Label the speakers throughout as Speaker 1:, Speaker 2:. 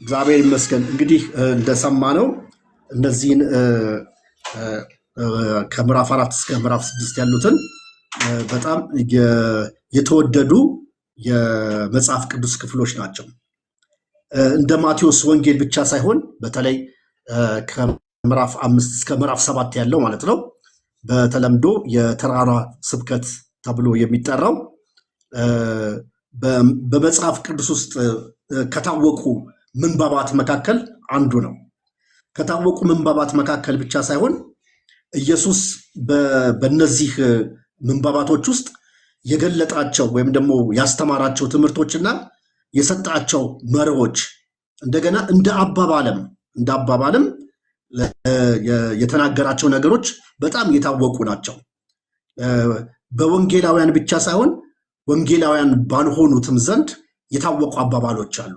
Speaker 1: እግዚአብሔር ይመስገን። እንግዲህ እንደሰማነው እነዚህን ከምዕራፍ 4 እስከ ምዕራፍ 6 ያሉትን በጣም የተወደዱ የመጽሐፍ ቅዱስ ክፍሎች ናቸው። እንደ ማቴዎስ ወንጌል ብቻ ሳይሆን በተለይ ከምዕራፍ 5 እስከ ምዕራፍ 7 ያለው ማለት ነው በተለምዶ የተራራ ስብከት ተብሎ የሚጠራው በመጽሐፍ ቅዱስ ውስጥ ከታወቁ ምንባባት መካከል አንዱ ነው። ከታወቁ ምንባባት መካከል ብቻ ሳይሆን ኢየሱስ በእነዚህ ምንባባቶች ውስጥ የገለጣቸው ወይም ደግሞ ያስተማራቸው ትምህርቶችና የሰጣቸው መርሆች እንደገና እንደ አባባልም የተናገራቸው ነገሮች በጣም የታወቁ ናቸው። በወንጌላውያን ብቻ ሳይሆን ወንጌላውያን ባልሆኑትም ዘንድ የታወቁ አባባሎች አሉ።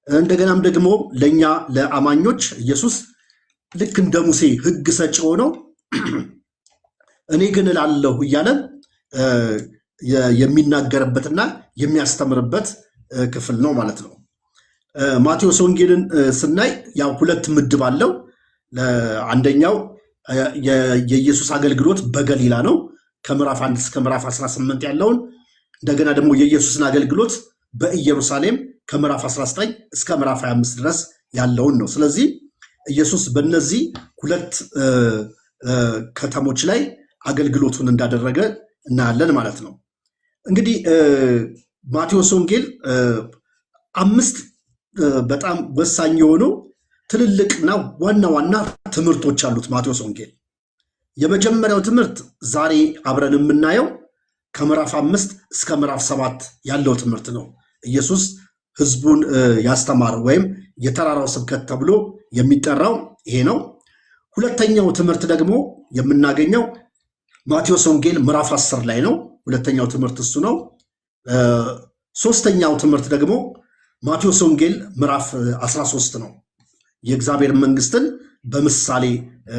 Speaker 1: እንደገናም ደግሞ ለኛ ለአማኞች ኢየሱስ ልክ እንደ ሙሴ ሕግ ሰጪ ሆኖ እኔ ግን እላለሁ እያለ የሚናገርበትና የሚያስተምርበት ክፍል ነው ማለት ነው። ማቴዎስ ወንጌልን ስናይ ያው ሁለት ምድብ አለው። አንደኛው የኢየሱስ አገልግሎት በገሊላ ነው ከምዕራፍ 1 እስከ ምዕራፍ 18 ያለውን፣ እንደገና ደግሞ የኢየሱስን አገልግሎት በኢየሩሳሌም ከምዕራፍ 19 እስከ ምዕራፍ 25 ድረስ ያለውን ነው። ስለዚህ ኢየሱስ በእነዚህ ሁለት ከተሞች ላይ አገልግሎቱን እንዳደረገ እናያለን ማለት ነው። እንግዲህ ማቴዎስ ወንጌል 5 በጣም ወሳኝ የሆኑ ትልልቅና ዋና ዋና ትምህርቶች አሉት ማቴዎስ ወንጌል። የመጀመሪያው ትምህርት ዛሬ አብረን የምናየው ከምዕራፍ 5 እስከ ምዕራፍ 7 ያለው ትምህርት ነው። ኢየሱስ ህዝቡን ያስተማረው ወይም የተራራው ስብከት ተብሎ የሚጠራው ይሄ ነው። ሁለተኛው ትምህርት ደግሞ የምናገኘው ማቴዎስ ወንጌል ምዕራፍ 10 ላይ ነው። ሁለተኛው ትምህርት እሱ ነው። ሶስተኛው ትምህርት ደግሞ ማቴዎስ ወንጌል ምዕራፍ 13 ነው። የእግዚአብሔር መንግስትን በምሳሌ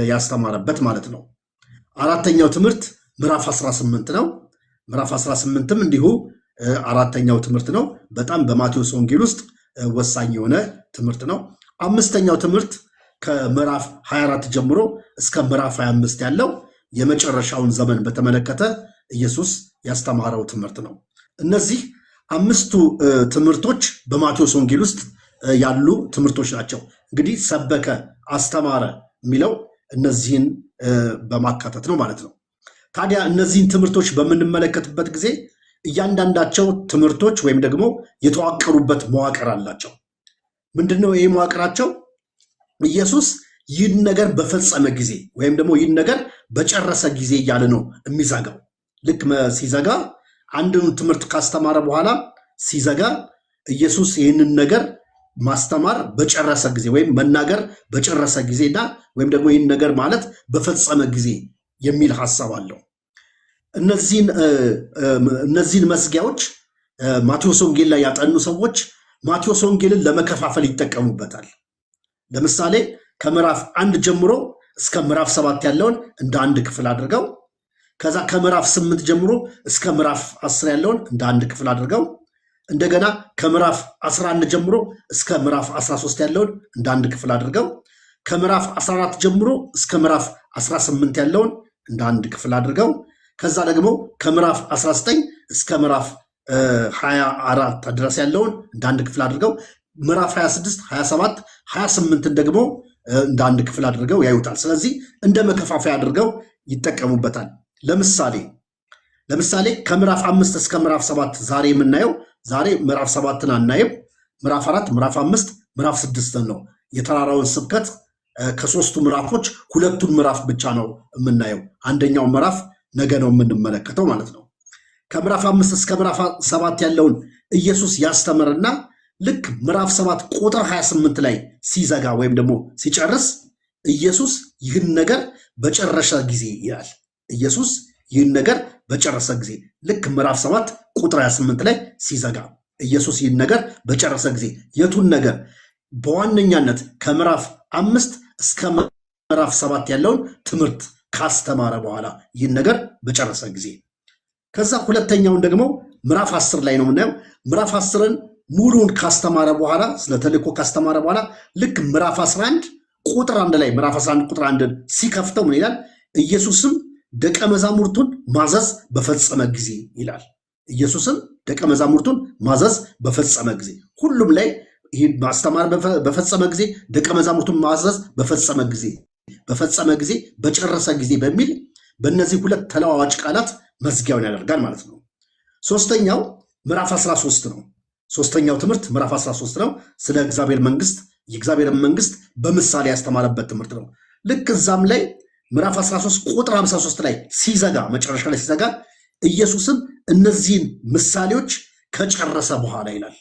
Speaker 1: ያስተማረበት ማለት ነው። አራተኛው ትምህርት ምዕራፍ 18 ነው። ምዕራፍ 18ም እንዲሁ አራተኛው ትምህርት ነው። በጣም በማቴዎስ ወንጌል ውስጥ ወሳኝ የሆነ ትምህርት ነው። አምስተኛው ትምህርት ከምዕራፍ 24 ጀምሮ እስከ ምዕራፍ 25 ያለው የመጨረሻውን ዘመን በተመለከተ ኢየሱስ ያስተማረው ትምህርት ነው። እነዚህ አምስቱ ትምህርቶች በማቴዎስ ወንጌል ውስጥ ያሉ ትምህርቶች ናቸው። እንግዲህ ሰበከ፣ አስተማረ የሚለው እነዚህን በማካተት ነው ማለት ነው። ታዲያ እነዚህን ትምህርቶች በምንመለከትበት ጊዜ እያንዳንዳቸው ትምህርቶች ወይም ደግሞ የተዋቀሩበት መዋቅር አላቸው። ምንድነው ይህ መዋቅራቸው? ኢየሱስ ይህን ነገር በፈጸመ ጊዜ ወይም ደግሞ ይህን ነገር በጨረሰ ጊዜ እያለ ነው የሚዘጋው። ልክ ሲዘጋ አንድን ትምህርት ካስተማረ በኋላ ሲዘጋ ኢየሱስ ይህንን ነገር ማስተማር በጨረሰ ጊዜ ወይም መናገር በጨረሰ ጊዜና ወይም ደግሞ ይህን ነገር ማለት በፈጸመ ጊዜ የሚል ሐሳብ አለው። እነዚህን መዝጊያዎች ማቴዎስ ወንጌል ላይ ያጠኑ ሰዎች ማቴዎስ ወንጌልን ለመከፋፈል ይጠቀሙበታል። ለምሳሌ ከምዕራፍ 1 ጀምሮ እስከ ምዕራፍ 7 ያለውን እንደ አንድ ክፍል አድርገው፣ ከዛ ከምዕራፍ 8 ጀምሮ እስከ ምዕራፍ 10 ያለውን እንደ አንድ ክፍል አድርገው፣ እንደገና ከምዕራፍ 11 ጀምሮ እስከ ምዕራፍ 13 ያለውን እንደ አንድ ክፍል አድርገው፣ ከምዕራፍ 14 ጀምሮ እስከ ምዕራፍ 18 ያለውን እንደ አንድ ክፍል አድርገው፣ ከዛ ደግሞ ከምዕራፍ 19 እስከ ምዕራፍ 24 ድረስ ያለውን እንደ አንድ ክፍል አድርገው፣ ምዕራፍ 26፣ 27፣ 28ን ደግሞ እንደ አንድ ክፍል አድርገው ያዩታል። ስለዚህ እንደ መከፋፈያ አድርገው ይጠቀሙበታል። ለምሳሌ ከምዕራፍ 5 እስከ ምዕራፍ 7 ዛሬ የምናየው ዛሬ ምዕራፍ 7ን አናየም። ምዕራፍ 4፣ ምዕራፍ 5፣ ምዕራፍ 6 ነው። የተራራውን ስብከት ከሶስቱ ምዕራፎች ሁለቱን ምዕራፍ ብቻ ነው የምናየው። አንደኛው ምዕራፍ ነገ ነው የምንመለከተው ማለት ነው። ከምዕራፍ 5 እስከ ምዕራፍ 7 ያለውን ኢየሱስ ያስተምርና ልክ ምዕራፍ 7 ቁጥር 28 ላይ ሲዘጋ ወይም ደግሞ ሲጨርስ ኢየሱስ ይህን ነገር በጨረሰ ጊዜ ይላል። ኢየሱስ ይህን ነገር በጨረሰ ጊዜ ልክ ምዕራፍ 7 ቁጥር 28 ላይ ሲዘጋ ኢየሱስ ይህን ነገር በጨረሰ ጊዜ የቱን ነገር? በዋነኛነት ከምዕራፍ 5 እስከ ምዕራፍ 7 ያለውን ትምህርት ካስተማረ በኋላ ይህን ነገር በጨረሰ ጊዜ፣ ከዛ ሁለተኛውን ደግሞ ምዕራፍ 10 ላይ ነው የምናየው። ምዕራፍ 10ን ሙሉን ካስተማረ በኋላ ስለ ተልእኮ ካስተማረ በኋላ ልክ ምዕራፍ 11 ቁጥር 1 ላይ ምዕራፍ 11 ቁጥር 1 ሲከፍተው ምን ይላል? ኢየሱስም ደቀ መዛሙርቱን ማዘዝ በፈጸመ ጊዜ ይላል። ኢየሱስም ደቀ መዛሙርቱን ማዘዝ በፈጸመ ጊዜ፣ ሁሉም ላይ ይህ ማስተማር በፈጸመ ጊዜ፣ ደቀ መዛሙርቱን ማዘዝ በፈጸመ ጊዜ፣ በጨረሰ ጊዜ በሚል በእነዚህ ሁለት ተለዋዋጭ ቃላት መዝጊያውን ያደርጋል ማለት ነው። ሶስተኛው ምዕራፍ 13 ነው። ሶስተኛው ትምህርት ምዕራፍ 13 ነው። ስለ እግዚአብሔር መንግስት፣ የእግዚአብሔር መንግስት በምሳሌ ያስተማረበት ትምህርት ነው። ልክ እዛም ላይ ምዕራፍ 13 ቁጥር 53 ላይ ሲዘጋ፣ መጨረሻ ላይ ሲዘጋ ኢየሱስም እነዚህን ምሳሌዎች ከጨረሰ በኋላ ይላል።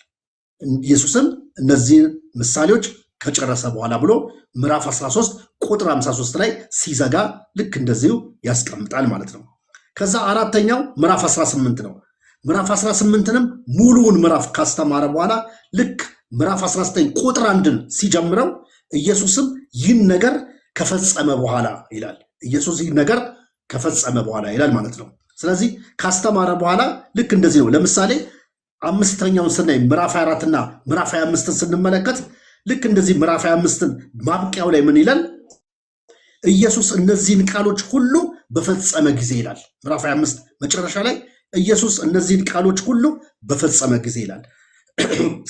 Speaker 1: ኢየሱስም እነዚህን ምሳሌዎች ከጨረሰ በኋላ ብሎ ምዕራፍ 13 ቁጥር 53 ላይ ሲዘጋ ልክ እንደዚሁ ያስቀምጣል ማለት ነው። ከዛ አራተኛው ምዕራፍ 18 ነው። ምዕራፍ 18ንም ሙሉውን ምዕራፍ ካስተማረ በኋላ ልክ ምዕራፍ 19 ቁጥር 1ን ሲጀምረው ኢየሱስም ይህን ነገር ከፈጸመ በኋላ ይላል። ኢየሱስ ይህን ነገር ከፈጸመ በኋላ ይላል ማለት ነው። ስለዚህ ካስተማረ በኋላ ልክ እንደዚህ ነው። ለምሳሌ አምስተኛውን ስናይ ምዕራፍ 24 እና ምዕራፍ 25ን ስንመለከት ልክ እንደዚህ ምዕራፍ 25ን ማብቂያው ላይ ምን ይላል? ኢየሱስ እነዚህን ቃሎች ሁሉ በፈጸመ ጊዜ ይላል። ምዕራፍ 25 መጨረሻ ላይ ኢየሱስ እነዚህን ቃሎች ሁሉ በፈጸመ ጊዜ ይላል።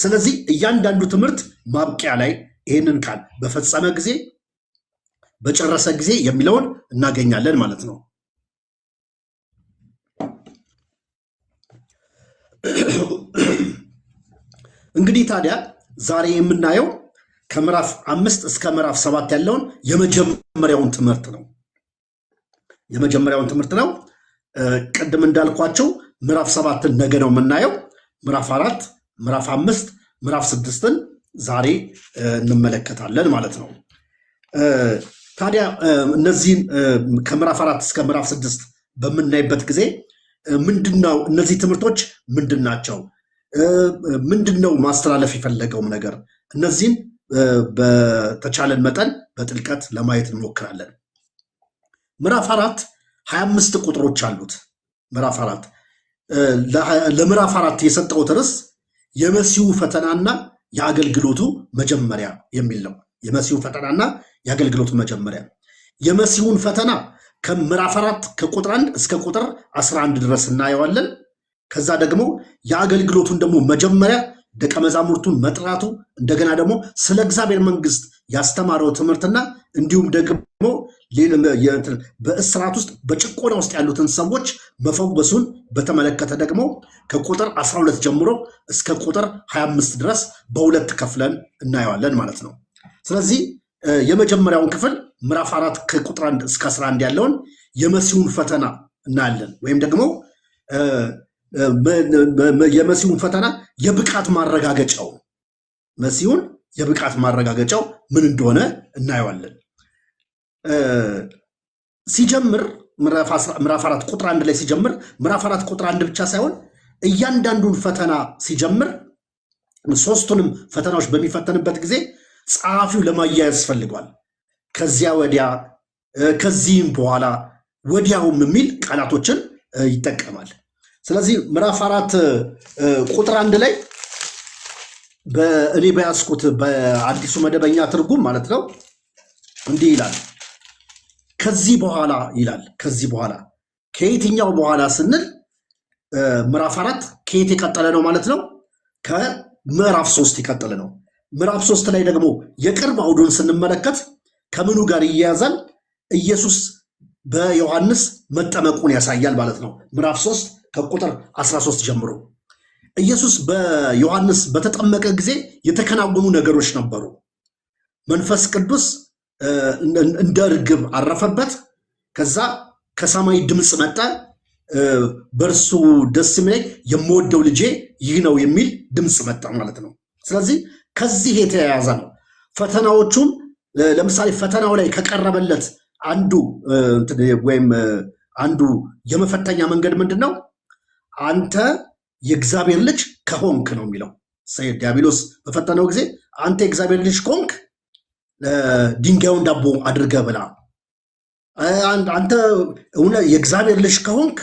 Speaker 1: ስለዚህ እያንዳንዱ ትምህርት ማብቂያ ላይ ይህንን ቃል በፈጸመ ጊዜ፣ በጨረሰ ጊዜ የሚለውን እናገኛለን ማለት ነው። እንግዲህ ታዲያ ዛሬ የምናየው ከምዕራፍ 5 እስከ ምዕራፍ 7 ያለውን የመጀመሪያውን ትምህርት ነው። ቅድም እንዳልኳቸው ምዕራፍ 7ን ነገ ነው የምናየው። ምዕራፍ 4፣ ምዕራፍ 5፣ ምዕራፍ 6ን ዛሬ እንመለከታለን ማለት ነው። ታዲያ እነዚህን ከምዕራፍ 4 እስከ ምዕራፍ 6 በምናይበት ጊዜ ምንድነው እነዚህ ትምህርቶች ምንድናቸው? ምንድነው ማስተላለፍ የፈለገውም ነገር? እነዚህን በተቻለን መጠን በጥልቀት ለማየት እንሞክራለን። ምዕራፍ 4 25 ቁጥሮች አሉት። ምዕራፍ 4 ለምዕራፍ 4 የሰጠው ርዕስ የመሲሁ ፈተናና የአገልግሎቱ መጀመሪያ የሚል ነው። የመሲሁ ፈተናና የአገልግሎቱ መጀመሪያ። የመሲሁን ፈተና ከምዕራፍ 4 ከቁጥር 1 እስከ ቁጥር 11 ድረስ እናየዋለን። ከዛ ደግሞ የአገልግሎቱን ደግሞ መጀመሪያ ደቀ መዛሙርቱን መጥራቱ፣ እንደገና ደግሞ ስለ እግዚአብሔር መንግስት ያስተማረው ትምህርትና እንዲሁም ደግሞ በእስራት ውስጥ በጭቆና ውስጥ ያሉትን ሰዎች መፈወሱን በተመለከተ ደግሞ ከቁጥር 12 ጀምሮ እስከ ቁጥር 25 ድረስ በሁለት ከፍለን እናየዋለን ማለት ነው። ስለዚህ የመጀመሪያውን ክፍል ምዕራፍ 4 ከቁጥር 1 እስከ 11 ያለውን የመሲሁን ፈተና እናያለን። ወይም ደግሞ የመሲሁን ፈተና የብቃት ማረጋገጫው፣ መሲሁን የብቃት ማረጋገጫው ምን እንደሆነ እናየዋለን። ሲጀምር ምዕራፍ 4 ቁጥር 1 ላይ ሲጀምር ምዕራፍ 4 ቁጥር 1 ብቻ ሳይሆን እያንዳንዱን ፈተና ሲጀምር ሶስቱንም ፈተናዎች በሚፈተንበት ጊዜ ጸሐፊው ለማያያዝ ፈልጓል። ከዚያ ወዲያ፣ ከዚህም በኋላ፣ ወዲያውም የሚል ቃላቶችን ይጠቀማል። ስለዚህ ምዕራፍ 4 ቁጥር 1 ላይ እኔ በያዝኩት በአዲሱ መደበኛ ትርጉም ማለት ነው እንዲህ ይላል። ከዚህ በኋላ ይላል። ከዚህ በኋላ ከየትኛው በኋላ ስንል ምዕራፍ 4 ከየት የቀጠለ ነው ማለት ነው? ከምዕራፍ 3 የቀጠለ ነው። ምዕራፍ 3 ላይ ደግሞ የቅርብ አውዱን ስንመለከት ከምኑ ጋር ይያያዛል? ኢየሱስ በዮሐንስ መጠመቁን ያሳያል ማለት ነው። ምዕራፍ 3 ከቁጥር 13 ጀምሮ ኢየሱስ በዮሐንስ በተጠመቀ ጊዜ የተከናወኑ ነገሮች ነበሩ። መንፈስ ቅዱስ እንደ ርግብ አረፈበት። ከዛ ከሰማይ ድምፅ መጣ፣ በእርሱ ደስ የሚለኝ የምወደው ልጄ ይህ ነው የሚል ድምፅ መጣ ማለት ነው። ስለዚህ ከዚህ የተያያዘ ነው። ፈተናዎቹም ለምሳሌ ፈተናው ላይ ከቀረበለት አንዱ የመፈተኛ መንገድ ምንድን ነው? አንተ የእግዚአብሔር ልጅ ከሆንክ ነው የሚለው። ዲያብሎስ በፈተነው ጊዜ አንተ የእግዚአብሔር ልጅ ከሆንክ ድንጋዩን ዳቦ አድርገህ ብላ፣ አንተ የእግዚአብሔር ልጅ ከሆንክ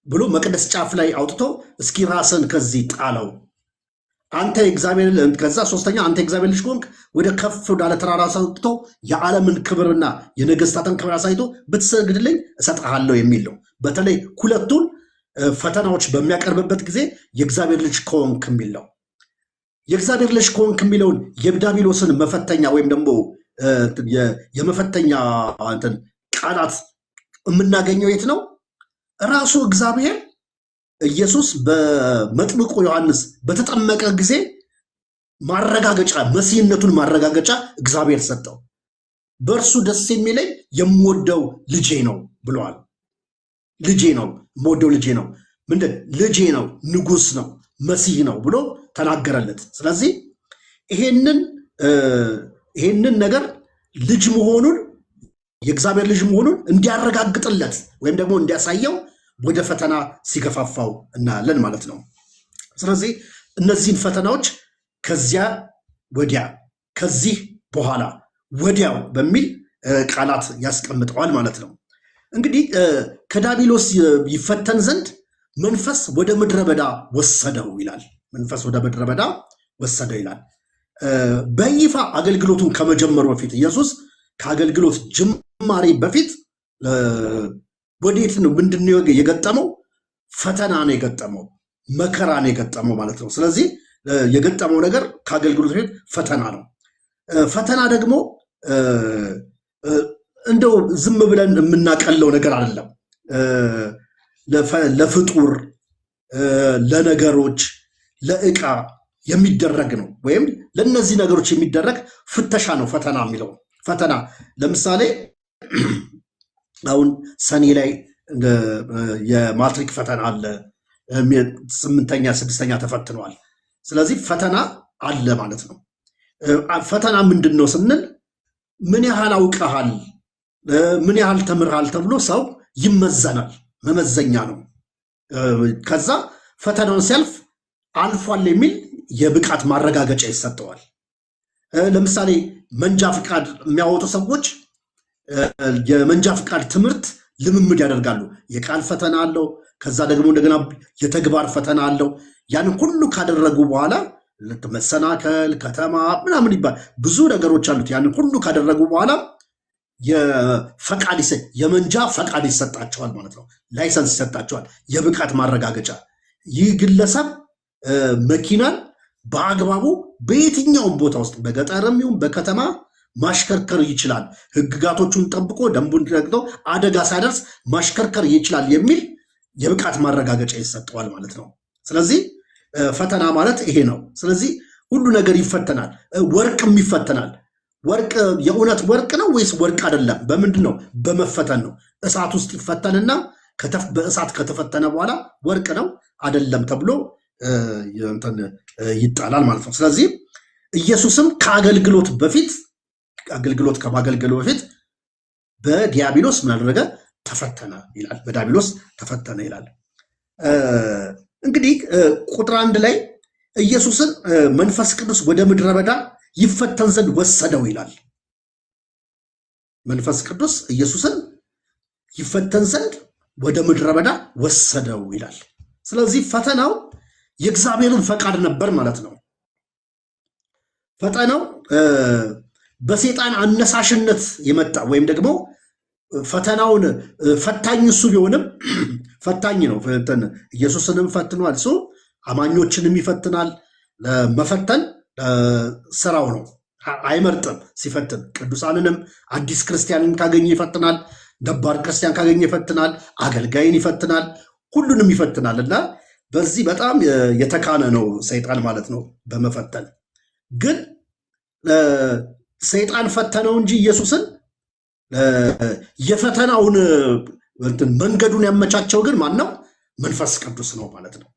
Speaker 1: ብሎ መቅደስ ጫፍ ላይ አውጥቶ እስኪ ራስን ከዚህ ጣለው አንተ የእግዚአብሔር ከዛ ሶስተኛ አንተ የእግዚአብሔር ልጅ ከሆንክ ወደ ከፍ ወዳለ ተራራ አውጥቶ የዓለምን ክብርና የነገስታትን ክብር አሳይቶ ብትሰግድልኝ እሰጥሃለሁ የሚል ነው። በተለይ ሁለቱን ፈተናዎች በሚያቀርብበት ጊዜ የእግዚአብሔር ልጅ ከሆንክ የሚል ነው። የእግዚአብሔር ልጅ ከሆንክ የሚለውን የዲያብሎስን መፈተኛ ወይም ደግሞ የመፈተኛ ቃላት የምናገኘው የት ነው? ራሱ እግዚአብሔር ኢየሱስ በመጥምቁ ዮሐንስ በተጠመቀ ጊዜ ማረጋገጫ መሲህነቱን ማረጋገጫ እግዚአብሔር ሰጠው። በእርሱ ደስ የሚለኝ የምወደው ልጄ ነው ብለዋል። ልጄ ነው፣ የምወደው ልጄ ነው። ምንድን ልጄ ነው? ንጉስ ነው፣ መሲህ ነው ብሎ ተናገረለት። ስለዚህ ይሄንን ነገር ልጅ መሆኑን የእግዚአብሔር ልጅ መሆኑን እንዲያረጋግጥለት ወይም ደግሞ እንዲያሳየው ወደ ፈተና ሲገፋፋው እናያለን ማለት ነው። ስለዚህ እነዚህን ፈተናዎች ከዚያ ወዲያ፣ ከዚህ በኋላ፣ ወዲያው በሚል ቃላት ያስቀምጠዋል ማለት ነው። እንግዲህ ከዲያብሎስ ይፈተን ዘንድ መንፈስ ወደ ምድረ በዳ ወሰደው ይላል። መንፈስ ወደ ምድረ በዳ ወሰደው ይላል። በይፋ አገልግሎቱን ከመጀመሩ በፊት ኢየሱስ ከአገልግሎት ጅማሬ በፊት ወዴት ነው? ምንድነው የገጠመው? ፈተና ነው የገጠመው፣ መከራ ነው የገጠመው ማለት ነው። ስለዚህ የገጠመው ነገር ከአገልግሎት በፊት ፈተና ነው። ፈተና ደግሞ እንደው ዝም ብለን የምናቀለው ነገር አይደለም። ለፍጡር፣ ለነገሮች፣ ለእቃ የሚደረግ ነው፣ ወይም ለነዚህ ነገሮች የሚደረግ ፍተሻ ነው ፈተና የሚለው። ፈተና ለምሳሌ አሁን ሰኔ ላይ የማትሪክ ፈተና አለ። 8ኛ 6ኛ ተፈትነዋል። ስለዚህ ፈተና አለ ማለት ነው። ፈተና ምንድን ነው ስንል ምን ያህል አውቀሃል፣ ምን ያህል ተምርሃል ተብሎ ሰው ይመዘናል። መመዘኛ ነው። ከዛ ፈተናውን ሲያልፍ አልፏል የሚል የብቃት ማረጋገጫ ይሰጠዋል። ለምሳሌ መንጃ ፍቃድ የሚያወጡ ሰዎች የመንጃ ፍቃድ ትምህርት ልምምድ ያደርጋሉ። የቃል ፈተና አለው። ከዛ ደግሞ እንደገና የተግባር ፈተና አለው። ያን ሁሉ ካደረጉ በኋላ መሰናከል፣ ከተማ ምናምን ይባል ብዙ ነገሮች አሉት። ያን ሁሉ ካደረጉ በኋላ የመንጃ ፈቃድ ይሰጣቸዋል ማለት ነው። ላይሰንስ ይሰጣቸዋል፣ የብቃት ማረጋገጫ። ይህ ግለሰብ መኪናን በአግባቡ በየትኛውም ቦታ ውስጥ በገጠርም ይሁን በከተማ ማሽከርከር ይችላል፣ ህግጋቶቹን ጠብቆ ደንቡን ጠብቆ አደጋ ሳይደርስ ማሽከርከር ይችላል የሚል የብቃት ማረጋገጫ ይሰጠዋል ማለት ነው። ስለዚህ ፈተና ማለት ይሄ ነው። ስለዚህ ሁሉ ነገር ይፈተናል። ወርቅም ይፈተናል። ወርቅ የእውነት ወርቅ ነው ወይስ ወርቅ አይደለም? በምንድን ነው? በመፈተን ነው። እሳት ውስጥ ይፈተንና በእሳት ከተፈተነ በኋላ ወርቅ ነው አይደለም ተብሎ ይጣላል ማለት ነው። ስለዚህ ኢየሱስም ከአገልግሎት ከማገልገሉ በፊት በዲያብሎስ ምን አደረገ? ተፈተነ ይላል። በዲያብሎስ ተፈተነ ይላል። እንግዲህ ቁጥር 1 ላይ ኢየሱስን መንፈስ ቅዱስ ወደ ምድረ በዳ ይፈተን ዘንድ ወሰደው ይላል። መንፈስ ቅዱስ ኢየሱስን ይፈተን ዘንድ ወደ ምድረ በዳ ወሰደው ይላል። ስለዚህ ፈተናው የእግዚአብሔርን ፈቃድ ነበር ማለት ነው። ፈተናው በሰይጣን አነሳሽነት የመጣ ወይም ደግሞ ፈተናውን ፈታኝ እሱ ቢሆንም ፈታኝ ነው። ኢየሱስንም ፈትኗል። እሱ አማኞችንም ይፈትናል። መፈተን ስራው ነው። አይመርጥም። ሲፈትን ቅዱሳንንም አዲስ ክርስቲያንን ካገኘ ይፈትናል፣ ነባር ክርስቲያን ካገኘ ይፈትናል፣ አገልጋይን ይፈትናል፣ ሁሉንም ይፈትናል። እና በዚህ በጣም የተካነ ነው ሰይጣን ማለት ነው በመፈተን። ግን ሰይጣን ፈተነው እንጂ ኢየሱስን የፈተናውን መንገዱን ያመቻቸው ግን ማን ነው? መንፈስ ቅዱስ ነው ማለት ነው።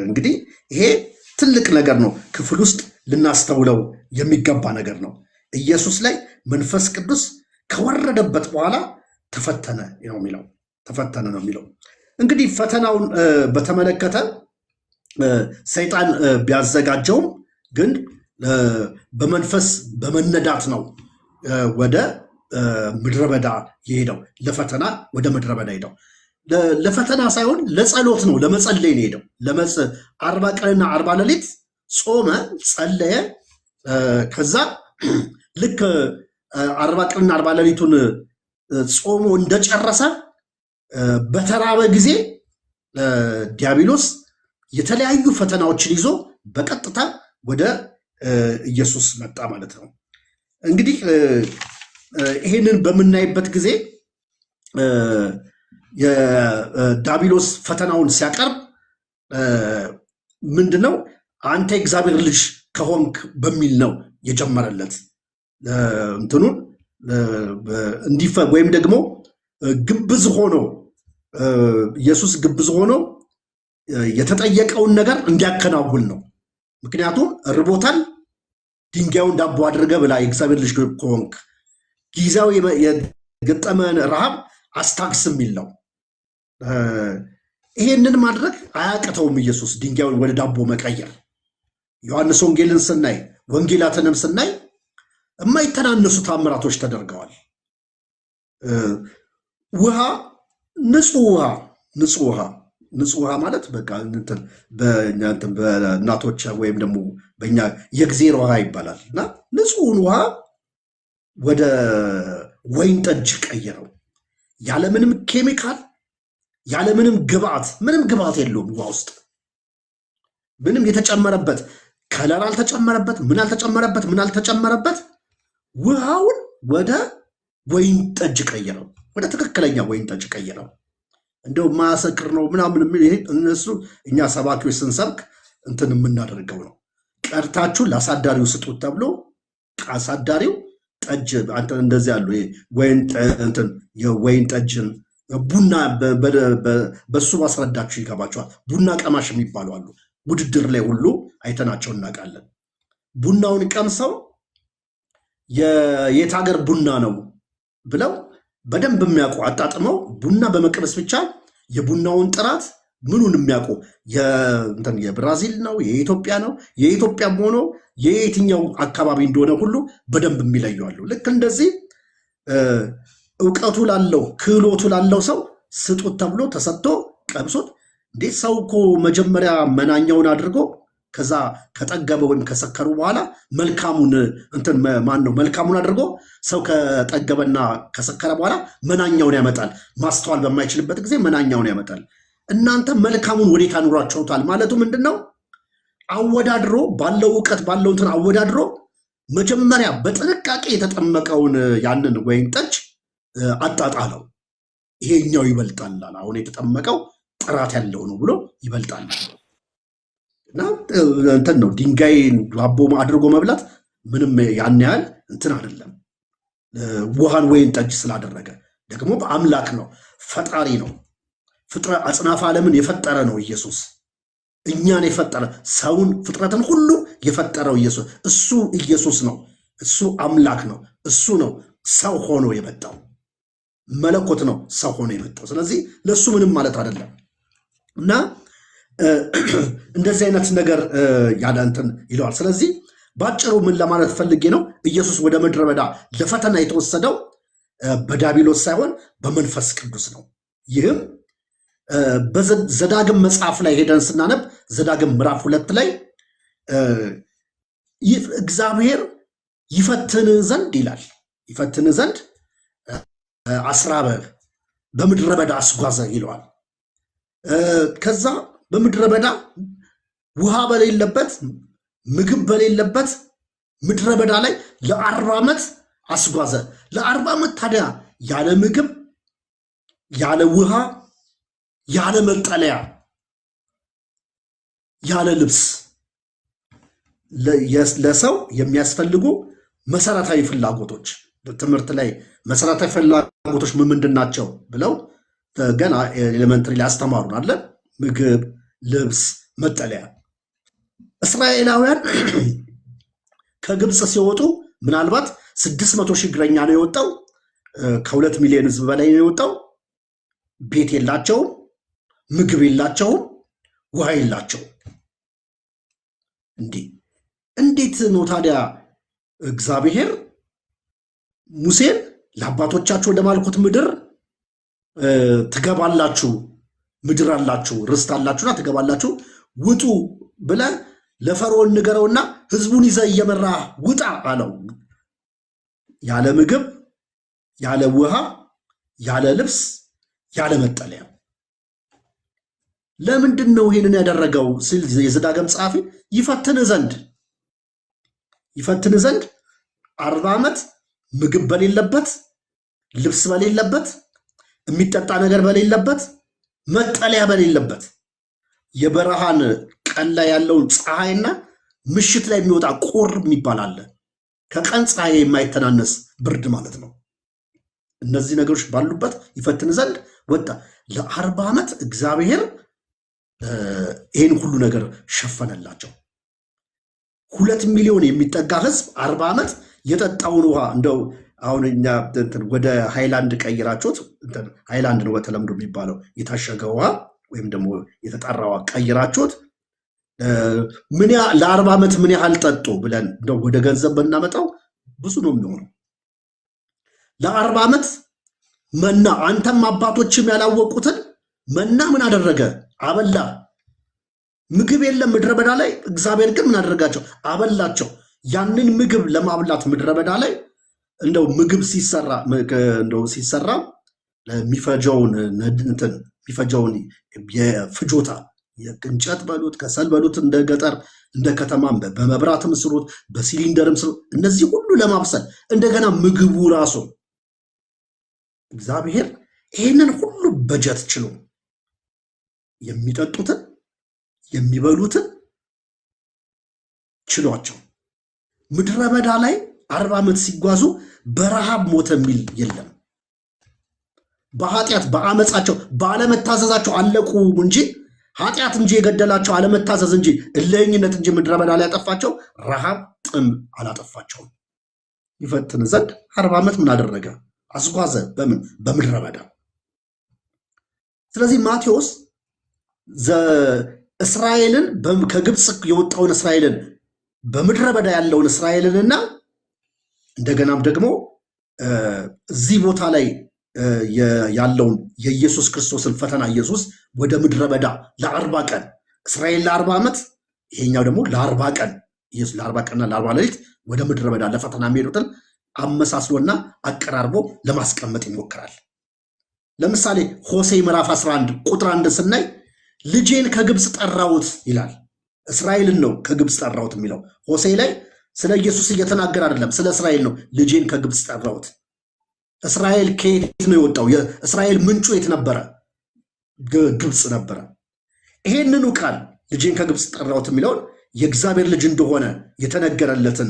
Speaker 1: እንግዲህ ይሄ ትልቅ ነገር ነው። ክፍል ውስጥ ልናስተውለው የሚገባ ነገር ነው። ኢየሱስ ላይ መንፈስ ቅዱስ ከወረደበት በኋላ ተፈተነ ነው የሚለው። እንግዲህ ፈተናውን በተመለከተ ሰይጣን ቢያዘጋጀውም ግን በመንፈስ በመነዳት ነው ወደ ምድረ በዳ የሄደው። ለፈተና ወደ ምድረ በዳ ሄደው ለፈተና ሳይሆን ለጸሎት ነው፣ ለመጸለይ ነው ሄደው። 40 ቀንና 40 ሌሊት ጾመ፣ ጸለየ። ከዛ ልክ 40 ቀንና 40 ሌሊቱን ጾሞ እንደጨረሰ በተራበ ጊዜ ዲያብሎስ የተለያዩ ፈተናዎችን ይዞ በቀጥታ ወደ ኢየሱስ መጣ ማለት ነው። እንግዲህ ይሄንን በምናይበት ጊዜ የዲያብሎስ ፈተናውን ሲያቀርብ ምንድነው አንተ እግዚአብሔር ልጅ ከሆንክ በሚል ነው የጀመረለት። እንትኑን ወይም ደግሞ ግብዝ ሆኖ ኢየሱስ ግብዝ ሆኖ የተጠየቀውን ነገር እንዲያከናውን ነው። ምክንያቱም ርቦታል፣ ድንጋዩን ዳቦ አድርገ ብላ የእግዚአብሔር ልጅ ከሆንክ ጊዜያዊ የገጠመን ረሃብ አስታግስ የሚል ነው። ይሄንን ማድረግ አያቅተውም ኢየሱስ ድንጋዩን ወደ ዳቦ መቀየር። ዮሐንስ ወንጌልን ስናይ ወንጌላትንም ስናይ የማይተናነሱ ታምራቶች ተደርገዋል። ውሃ ንጹህ ውሃ ማለት በቃ በእናቶች ወይም ደግሞ በእኛ የእግዚአብሔር ውሃ ይባላል እና ንጹህን ውሃ ወደ ወይን ጠጅ ቀየረው። ያለምንም ኬሚካል ያለምንም ግብአት፣ ምንም ግብአት የለውም ውሃ ውስጥ ምንም የተጨመረበት ከለር አልተጨመረበት፣ ምን አልተጨመረበት። ውሃውን ወደ ወይን ጠጅ ቀየረው፣ ወደ ትክክለኛ ወይን ጠጅ ቀየረው። እንደው ማሰክር ነው ምናምን እነሱ እኛ ሰባኪዎች ስንሰብክ እንትን የምናደርገው ነው። ቀርታችሁ ለአሳዳሪው ስጡት ተብሎ አሳዳሪው ጠጅ አንተ እንደዚህ ያሉ የወይን ጠጅን ቡና በሱ ማስረዳችሁ ይገባቸዋል። ቡና ቀማሽ የሚባሉ አሉ። ውድድር ላይ ሁሉ አይተናቸው እናውቃለን። ቡናውን ቀምሰው የት ሀገር ቡና ነው ብለው በደንብ የሚያውቁ አጣጥመው ቡና በመቅመስ ብቻ የቡናውን ጥራት ምኑን የሚያውቁ የብራዚል ነው የኢትዮጵያ ነው የኢትዮጵያም ሆኖ የየትኛው አካባቢ እንደሆነ ሁሉ በደንብ የሚለየዋሉ። ልክ እንደዚህ እውቀቱ ላለው ክህሎቱ ላለው ሰው ስጡት ተብሎ ተሰጥቶ ቀምሶት። እንዴት ሰው እኮ መጀመሪያ መናኛውን አድርጎ ከዛ ከጠገበ ወይም ከሰከሩ በኋላ መልካሙን መልካሙን አድርጎ ሰው ከጠገበና ከሰከረ በኋላ መናኛውን ያመጣል። ማስተዋል በማይችልበት ጊዜ መናኛውን ያመጣል። እናንተ መልካሙን ወዴት አኑሯችሁታል ማለቱ ምንድነው? አወዳድሮ ባለው እውቀት ባለው እንትን አወዳድሮ መጀመሪያ በጥንቃቄ የተጠመቀውን ያንን ወይን ጠጅ አጣጣለው። ይሄኛው ይበልጣል፣ አሁን የተጠመቀው ጥራት ያለው ነው ብሎ ይበልጣል። እና እንትን ነው ድንጋይ ዳቦ አድርጎ መብላት ምንም ያን ያህል እንትን አይደለም። ውሃን ወይን ጠጅ ስላደረገ ደግሞ በአምላክ ነው፣ ፈጣሪ ነው። አጽናፈ ዓለምን የፈጠረ ነው ኢየሱስ። እኛን የፈጠረ ሰውን ፍጥረትን ሁሉ የፈጠረው ኢየሱስ እሱ ኢየሱስ ነው። እሱ አምላክ ነው። እሱ ነው ሰው ሆኖ የመጣው መለኮት ነው ሰው ሆኖ የመጣው። ስለዚህ ለሱ ምንም ማለት አይደለም። እና እንደዚህ አይነት ነገር ያለ እንትን ይለዋል። ስለዚህ ባጭሩ ምን ለማለት ፈልጌ ነው? ኢየሱስ ወደ ምድረ በዳ ለፈተና የተወሰደው በዲያብሎስ ሳይሆን በመንፈስ ቅዱስ ነው። ይህም በዘዳግም መጽሐፍ ላይ ሄደን ስናነብ ዘዳግም ምዕራፍ 2 ላይ እግዚአብሔር ይፈትን ዘንድ ይላል። ይፈትን ዘንድ አስራበህ በምድረ በዳ አስጓዘ ይለዋል። ከዛ በምድረ በዳ ውሃ በሌለበት ምግብ በሌለበት ምድረ በዳ ላይ ለ40 ዓመት አስጓዘ። ለ40 ዓመት ታዲያ ያለ ምግብ ያለ ውሃ ያለ መጠለያ ያለ ልብስ ለሰው የሚያስፈልጉ መሰረታዊ ፍላጎቶች ትምህርት ላይ መሰረታዊ ፍላጎቶች ምንድን ናቸው ብለው ገና ኤሌመንተሪ ላይ አስተማሩን አለ። ምግብ፣ ልብስ፣ መጠለያ። እስራኤላውያን ከግብፅ ሲወጡ ምናልባት 600,000 እግረኛ ነው የወጣው። ከ2 ሚሊዮን ህዝብ በላይ ነው የወጣው። ቤት የላቸውም፣ ምግብ የላቸውም፣ ውሃ የላቸውም። እንዴት ነው ታዲያ እግዚአብሔር ሙሴን ለአባቶቻቸው ወደ ማልኩት ምድር ትገባላችሁ፣ ምድር አላችሁ፣ ርስት አላችሁና ትገባላችሁ፣ ውጡ ብለህ ለፈርዖን ንገረውና ህዝቡን ይዘህ እየመራ ውጣ አለው። ያለ ምግብ፣ ያለ ውሃ፣ ያለ ልብስ፣ ያለ መጠለያ። ለምንድን ነው ይህንን ያደረገው ሲል የዘዳግም ጸሐፊ ይፈትን ዘንድ 40 ዓመት ምግብ በሌለበት፣ ልብስ በሌለበት፣ የሚጠጣ ነገር በሌለበት፣ መጠለያ በሌለበት፣ የበረሃን ቀን ላይ ያለውን ፀሐይና ምሽት ላይ የሚወጣ ቁር የሚባል አለ። ከቀን ፀሐይ የማይተናነስ ብርድ ማለት ነው። እነዚህ ነገሮች ባሉበት ይፈትን ዘንድ ወጣ። ለ40 ዓመት እግዚአብሔር ይህን ሁሉ ነገር ሸፈነላቸው። 2 ሚሊዮን የሚጠጋ ህዝብ 40 ዓመት የጠጣውን ውሃ እንደው አሁን እኛ ወደ ሃይላንድ ቀይራችሁት፣ ሃይላንድ ነው በተለምዶ የሚባለው የታሸገ ውሃ ወይም ደግሞ የተጣራ ውሃ ቀይራችሁት ለ40 ዓመት ምን ያህል ጠጡ ብለን እንደው ወደ ገንዘብ ብናመጣው ብዙ ነው የሚሆነው። ለ40 ዓመት መና፣ አንተም አባቶችም ያላወቁትን መና ምን አደረገ? አበላ። ምግብ የለም ምድረ በዳ ላይ፣ እግዚአብሔር ግን ምን አደረጋቸው? አበላቸው። ያንን ምግብ ለማብላት ምድረ በዳ ላይ እንደው ምግብ ሲሰራ የሚፈጀውን የፍጆታ የእንጨት በሉት ከሰል በሉት እንደ ገጠር እንደ ከተማም በመብራትም ስሩት በሲሊንደርም ስሩት እነዚህ ሁሉ ለማብሰል እንደገና ምግቡ ራሱ እግዚአብሔር ይህንን ሁሉ በጀት ችሎ የሚጠጡትን የሚበሉትን ችሏቸው ምድረ በዳ ላይ 40 ዓመት ሲጓዙ በረሃብ ሞተ የሚል የለም። በኃጢአት በአመፃቸው ባለመታዘዛቸው አለቁ እንጂ ኃጢአት እንጂ የገደላቸው አለመታዘዝ እንጂ እልህኝነት እንጂ ምድረ በዳ ላይ ያጠፋቸው ረሃብ ጥም አላጠፋቸውም። ይፈትን ዘንድ 40 ዓመት ምን አደረገ? አስጓዘ። በምን? በምድረ በዳ። ስለዚህ ማቴዎስ እስራኤልን ከግብፅ የወጣውን እስራኤልን በምድረ በዳ ያለውን እስራኤልንና እንደገናም ደግሞ እዚህ ቦታ ላይ ያለውን የኢየሱስ ክርስቶስን ፈተና ኢየሱስ ወደ ምድረ በዳ ለ40 ቀን እስራኤል ለ40 ዓመት ይሄኛው ደግሞ ለ40 ቀን ኢየሱስ ለ40 ቀንና ለ40 ሌሊት ወደ ምድረ በዳ ለፈተና የሚሄዱትን አመሳስሎና አቀራርቦ ለማስቀመጥ ይሞክራል። ለምሳሌ ሆሴዕ ምዕራፍ 11 ቁጥር 1 ስናይ ልጄን ከግብፅ ጠራሁት ይላል። እስራኤልን ነው ከግብፅ ጠራሁት የሚለው። ሆሴዕ ላይ ስለ ኢየሱስ እየተናገረ አይደለም፣ ስለ እስራኤል ነው። ልጄን ከግብፅ ጠራሁት። እስራኤል ከየት ነው የወጣው? የእስራኤል ምንጩ የት ነበረ? ግብፅ ነበረ። ይሄንኑ ቃል ልጄን ከግብፅ ጠራሁት የሚለውን የእግዚአብሔር ልጅ እንደሆነ የተነገረለትን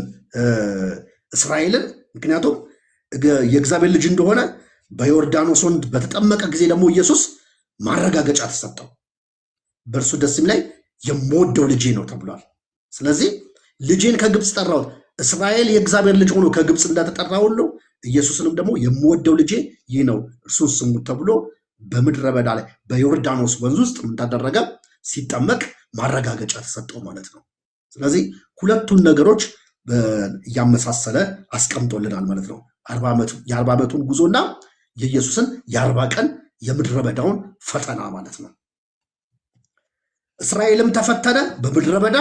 Speaker 1: እስራኤልን፣ ምክንያቱም የእግዚአብሔር ልጅ እንደሆነ በዮርዳኖስ ወንዝ በተጠመቀ ጊዜ ደግሞ ኢየሱስ ማረጋገጫ ተሰጠው። በእርሱ ደስ የሚለኝ የምወደው ልጄ ነው ተብሏል። ስለዚህ ልጄን ከግብፅ ጠራሁት። እስራኤል የእግዚአብሔር ልጅ ሆኖ ከግብፅ እንደተጠራ ሁሉ ኢየሱስንም ደግሞ የምወደው ልጄ ይህ ነው እርሱን ስሙት ተብሎ በምድረ በዳ ላይ በዮርዳኖስ ወንዝ ውስጥ እንዳደረገ ሲጠመቅ ማረጋገጫ ተሰጠው ማለት ነው። ስለዚህ ሁለቱን ነገሮች እያመሳሰለ አስቀምጦልናል ማለት ነው። የ40 ዓመቱን ጉዞና የኢየሱስን የ40 ቀን የምድረ በዳውን ፈተና ማለት ነው። እስራኤልም ተፈተነ በምድረ በዳ፣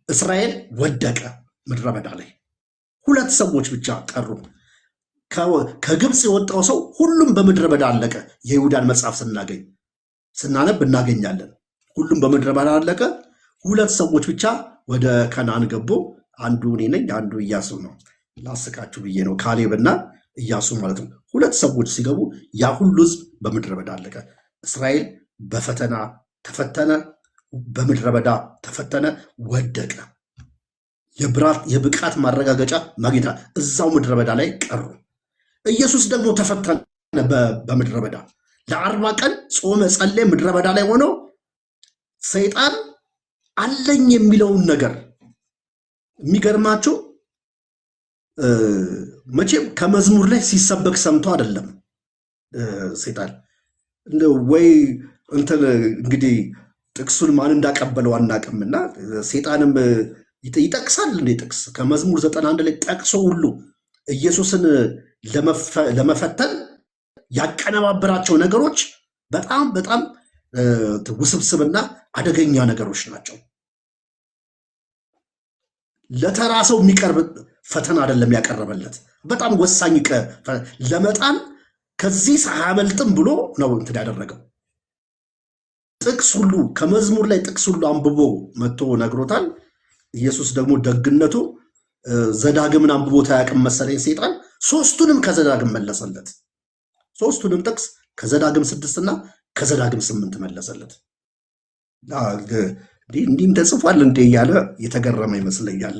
Speaker 1: እስራኤል ወደቀ ምድረ በዳ ላይ። 2 ሰዎች ብቻ ቀሩ። ከግብፅ የወጣው ሰው ሁሉም በምድረ በዳ አለቀ። የይሁዳን መጽሐፍ ስናነብ እናገኛለን። ሁሉም በምድረ በዳ አለቀ። 2 ሰዎች ብቻ ወደ ከነዓን ገቡ። አንዱ እኔ ነኝ፣ አንዱ ኢያሱ ነው። ላስቃችሁ ብዬ ነው። ካሌብና ኢያሱ ማለት ነው። 2 ሰዎች ሲገቡ ያ ሁሉ ህዝብ በምድረ በዳ አለቀ። እስራኤል በፈተና ተፈተነ፣ በምድረ በዳ ተፈተነ፣ ወደቀ። የብቃት ማረጋገጫ ማግኘት እዛው ምድረ በዳ ላይ ቀሩ። ኢየሱስ ደግሞ ተፈተነ በምድረ በዳ ለ40 ቀን ጾመ፣ ጸለየ። ምድረ በዳ ላይ ሆኖ ሰይጣን አለኝ የሚለውን ነገር የሚገርማቸው መቼም ከመዝሙር ላይ ሲሰበክ ሰምቶ አይደለም ሰይጣን ወይ እንትን እንግዲህ ጥቅሱን ማን እንዳቀበለው አናውቅምና ሰይጣንም ይጠቅሳል እንደ ጥቅስ ከመዝሙር 91 ላይ ጠቅሶ ሁሉ ኢየሱስን ለመፈተን ያቀነባበራቸው ነገሮች በጣም በጣም ውስብስብና አደገኛ ነገሮች ናቸው። ለተራ ሰው የሚቀርብ ፈተና አይደለም ያቀረበለት፣ በጣም ወሳኝ ለመጣን ከዚህ ሳያመልጥም ብሎ ነው እንትን ያደረገው። ጥቅስ ሁሉ ከመዝሙር ላይ ጥቅስ ሁሉ አንብቦ መጥቶ ነግሮታል። ኢየሱስ ደግሞ ደግነቱ ዘዳግምን አንብቦ ታያቅም መሰለኝ ሰይጣን፣ ሶስቱንም ከዘዳግም መለሰለት። ሶስቱንም ጥቅስ ከዘዳግም 6 እና ከዘዳግም 8 መለሰለት። እንዲህም ተጽፏል እንዴ እያለ የተገረመ ይመስለኛል።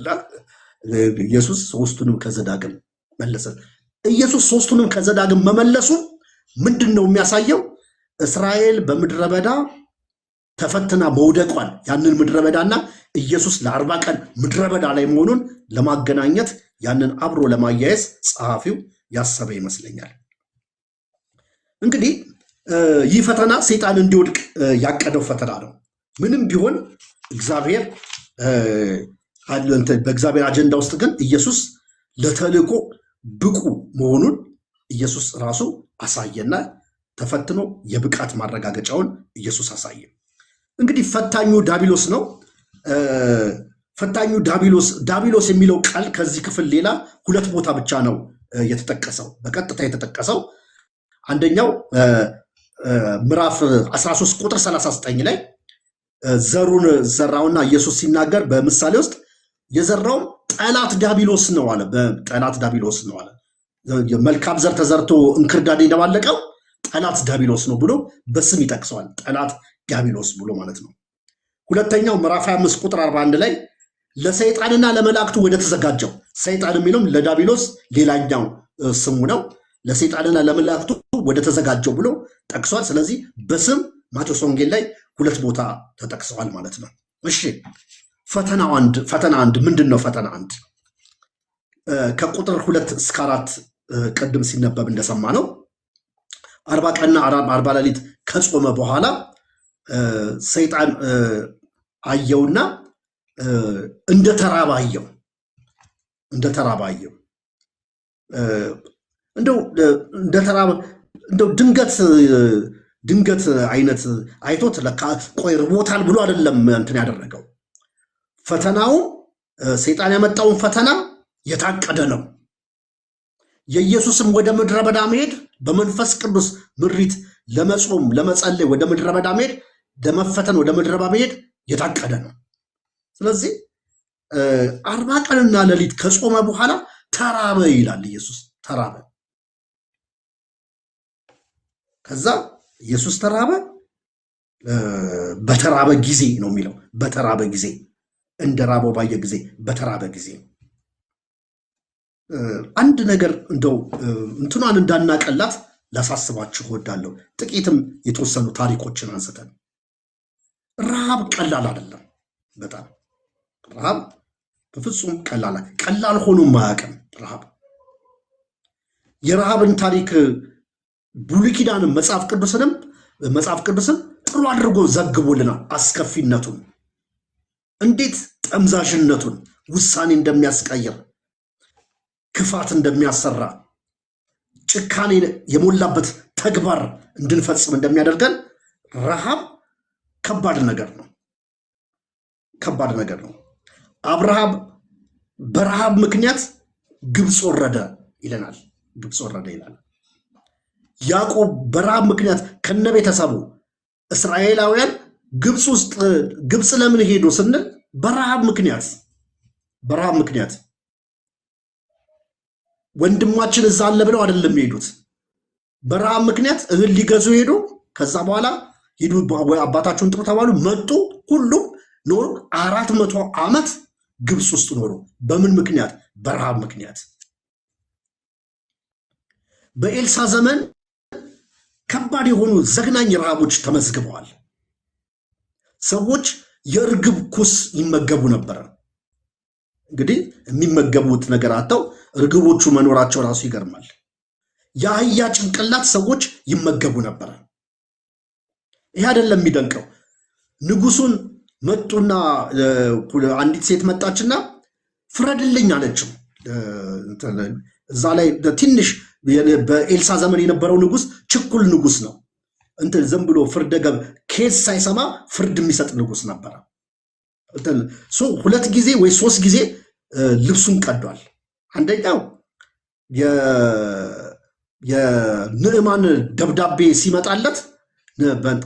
Speaker 1: ኢየሱስ ሶስቱንም ከዘዳግም መለሰ። ኢየሱስ ሶስቱንም ከዘዳግም መመለሱ ምንድን ነው የሚያሳየው? እስራኤል በምድረ በዳ ተፈትና መውደቋን፣ ያንን ምድረ በዳና ኢየሱስ ለ40 ቀን ምድረ በዳ ላይ መሆኑን ለማገናኘት ያንን አብሮ ለማያየዝ ጸሐፊው ያሰበ ይመስለኛል። እንግዲህ ይህ ፈተና ሰይጣን እንዲወድቅ ያቀደው ፈተና ነው። ምንም ቢሆን እግዚአብሔር በእግዚአብሔር አጀንዳ ውስጥ ግን ኢየሱስ ለተልእኮ ብቁ መሆኑን ኢየሱስ ራሱ አሳየና ተፈትኖ የብቃት ማረጋገጫውን ኢየሱስ አሳየ። እንግዲህ ፈታኙ ዲያብሎስ ነው። ፈታኙ ዲያብሎስ የሚለው ቃል ከዚህ ክፍል ሌላ 2 ቦታ ብቻ ነው የተጠቀሰው፣ በቀጥታ የተጠቀሰው። አንደኛው ምዕራፍ 13 ቁጥር 39 ላይ ዘሩን ዘራውና ኢየሱስ ሲናገር በምሳሌ ውስጥ የዘራው ጠላት ዲያብሎስ ነው አለ። በጠላት ዲያብሎስ ነው አለ። መልካም ዘር ተዘርቶ እንክርዳድ የደባለቀው ጠላት ዲያብሎስ ነው ብሎ በስም ይጠቅሰዋል። ጠላት ዲያብሎስ ብሎ ማለት ነው። ሁለተኛው ምዕራፍ 25 ቁጥር 41 ላይ ለሰይጣንና ለመላእክቱ ወደ ተዘጋጀው፣ ሰይጣን የሚለውም ለዲያብሎስ ሌላኛው ስሙ ነው። ለሰይጣንና ለመላእክቱ ወደ ተዘጋጀው ብሎ ጠቅሷል። ስለዚህ በስም ማቴዎስ ወንጌል ላይ 2 ቦታ ተጠቅሰዋል ማለት ነው። እሺ ፈተና አንድ ምንድን ነው? ፈተና አንድ ከቁጥር 2 እስከ 4 ቅድም ሲነበብ እንደሰማ ነው 40 ቀንና 40 ሌሊት ከጾመ በኋላ ሰይጣን አየውና እንደ ተራበ አየው። እንደው ድንገት አይነት አይቶት ለካ ቆይ ርቦታል ብሎ አይደለም እንትን ያደረገው። ፈተናው ሰይጣን ያመጣውን ፈተና የታቀደ ነው። የኢየሱስም ወደ ምድረ በዳ መሄድ በመንፈስ ቅዱስ ምሪት ለመጾም ለመጸለይ ወደ ምድረ በዳ መሄድ ለመፈተን ወደ ምድረ በዳ መሄድ የታቀደ ነው። ስለዚህ 40 ቀንና ሌሊት ከጾመ በኋላ ተራበ ይላል። ኢየሱስ ተራበ። ከዛ ኢየሱስ ተራበ። በተራበ ጊዜ ነው የሚለው። በተራበ ጊዜ እንደ ራበው ባየ ጊዜ በተራበ ጊዜ። አንድ ነገር እንደው እንትኗን እንዳናቀላት ላሳስባችሁ እወዳለሁ። ጥቂትም የተወሰኑ ታሪኮችን አንስተን ረሃብ ቀላል አይደለም። በጣም ረሃብ በፍጹም ቀላል ሆኖ ማያውቅም። ረሃብ የረሃብን ታሪክ ብሉይ ኪዳንም መጽሐፍ ቅዱስን ጥሩ አድርጎ ዘግቦልናል። አስከፊነቱን፣ እንዴት ጠምዛዥነቱን፣ ውሳኔ እንደሚያስቀይር፣ ክፋት እንደሚያሰራ፣ ጭካኔ የሞላበት ተግባር እንድንፈጽም እንደሚያደርገን ረሃብ ከባድ ነገር ነው። አብርሃም በረሃብ ምክንያት ግብፅ ወረደ ይለናል። ያዕቆብ በረሃብ ምክንያት ከነቤተሰቡ እስራኤላውያን ግብፅ ለምን ሄዱ ስንል በረሃብ ምክንያት ወንድማችን እዛ አለ ብለው አይደለም ሄዱት። በረሃብ ምክንያት እህል ሊገዙ ሄዱ። ከዛ በኋላ ሄዱ፣ አባታቸውን ጥሩ ተባሉ፣ መጡ። ሁሉም ኖሩ። 400 ዓመት ግብፅ ውስጥ ኖሩ። በምን ምክንያት? በረሃብ ምክንያት። በኤልሳ ዘመን ከባድ የሆኑ ዘግናኝ ረሃቦች ተመዝግበዋል። ሰዎች የእርግብ ኩስ ይመገቡ ነበረ። እንግዲህ የሚመገቡት ነገር አጥተው እርግቦቹ መኖራቸው ራሱ ይገርማል። የአህያ ጭንቅላት ሰዎች ይመገቡ ነበረ። ይህ አይደለም የሚደንቀው። ንጉሱን መጡና አንዲት ሴት መጣችና ፍረድልኝ አለችው። እዛ ላይ ትንሽ በኤልሳ ዘመን የነበረው ንጉስ ችኩል ንጉስ ነው። እንትን ዝም ብሎ ፍርደገብ ኬስ ሳይሰማ ፍርድ የሚሰጥ ንጉስ ነበረ። ሁለት ጊዜ ወይ ሶስት ጊዜ ልብሱን ቀዷል። አንደኛው የንዕማን ደብዳቤ ሲመጣለት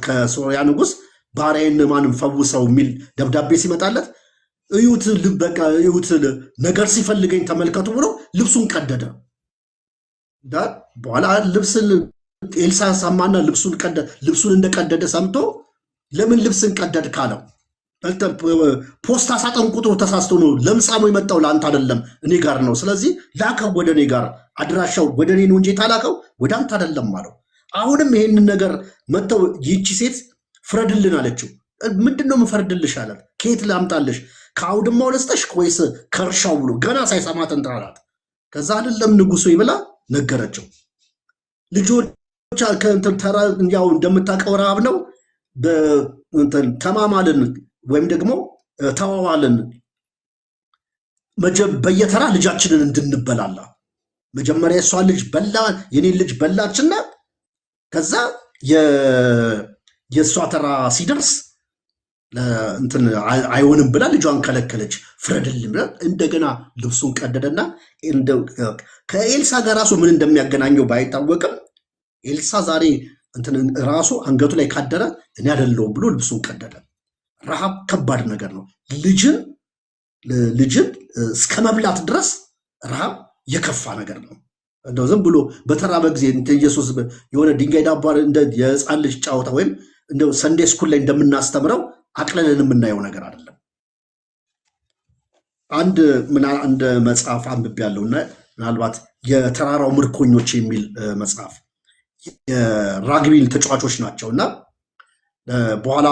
Speaker 1: ከሶርያ ንጉስ ባሪያዬን ንዕማንን ፈውሰው የሚል ደብዳቤ ሲመጣለት እዩት ነገር ሲፈልገኝ ተመልከቱ ብሎ ልብሱን ቀደደ። በኋላ ልብስን ኤልሳ ሰማና ልብሱን እንደቀደደ ሰምቶ ለምን ልብስን ቀደድ ካለው ፖስታ ሳጥን ቁጥሩ ተሳስቶ ነው፣ ለምጻሙ የመጣው ለአንተ አይደለም እኔ ጋር ነው፣ ስለዚህ ላከው ወደ እኔ ጋር፣ አድራሻው ወደ እኔ ነው እንጂ ታላከው ወደ አንተ አይደለም አለው። አሁንም ይሄንን ነገር መተው ይቺ ሴት ፍረድልን አለችው። ምንድነው ምፈርድልሽ አላት። ከየት ላምጣልሽ? ከአውድማው ለስተሽ ወይስ ከእርሻው ብሎ ገና ሳይሰማት እንትን አላት። ከዛ አይደለም ንጉሱ ይብላ ነገረችው። ልጆች ተራ ያው እንደምታውቀው ረሃብ ነው። ተማማልን ወይም ደግሞ ተዋዋልን በየተራ ልጃችንን እንድንበላላ። መጀመሪያ የሷ ልጅ በላ፣ የኔን ልጅ በላችና ከዛ የሷ ተራ ሲደርስ እንትን አይሆንም ብላ ልጇን ከለከለች። ፍረድልን ብላ እንደገና ልብሱን ቀደደና ከኤልሳ ጋር ራሱ ምን እንደሚያገናኘው ባይታወቅም ኤልሳ ዛሬ እንትን ራሱ አንገቱ ላይ ካደረ እኔ አይደለሁም ብሎ ልብሱን ቀደደ። ረሃብ ከባድ ነገር ነው። ልጅን እስከ መብላት ድረስ ረሃብ የከፋ ነገር ነው። እንደው ዝም ብሎ በተራበ ጊዜ ኢየሱስ የሆነ ድንጋይ ዳቦ እንደ የህፃን ልጅ ጫወታ ወይም እንደው ሰንዴ ስኩል ላይ እንደምናስተምረው አቅለልን የምናየው ነገር አይደለም። አንድ መጽሐፍ አንብቤያለሁና ምናልባት የተራራው ምርኮኞች የሚል መጽሐፍ የራግቢል ተጫዋቾች ናቸውና በኋላ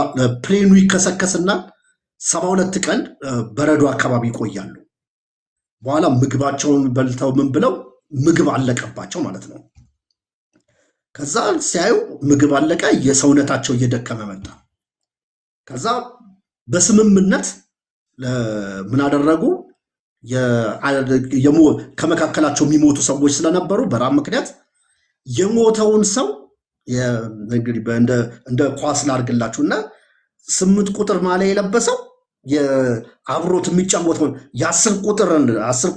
Speaker 1: ፕሌኑ ይከሰከስና 72 ቀን በረዶ አካባቢ ይቆያሉ። በኋላ ምግባቸውን በልተው ምን ብለው ምግብ አለቀባቸው ማለት ነው። ከዛ ሲያዩ ምግብ አለቀ፣ የሰውነታቸው እየደከመ መጣ። ከዛ በስምምነት ምን አደረጉ? ከመካከላቸው የሚሞቱ ሰዎች ስለነበሩ በራብ ምክንያት የሞተውን ሰው እንግዲህ እንደ ኳስ ላድርግላችሁና 8 ቁጥር ማሊያ የለበሰው አብሮት የሚጫወተውን የ10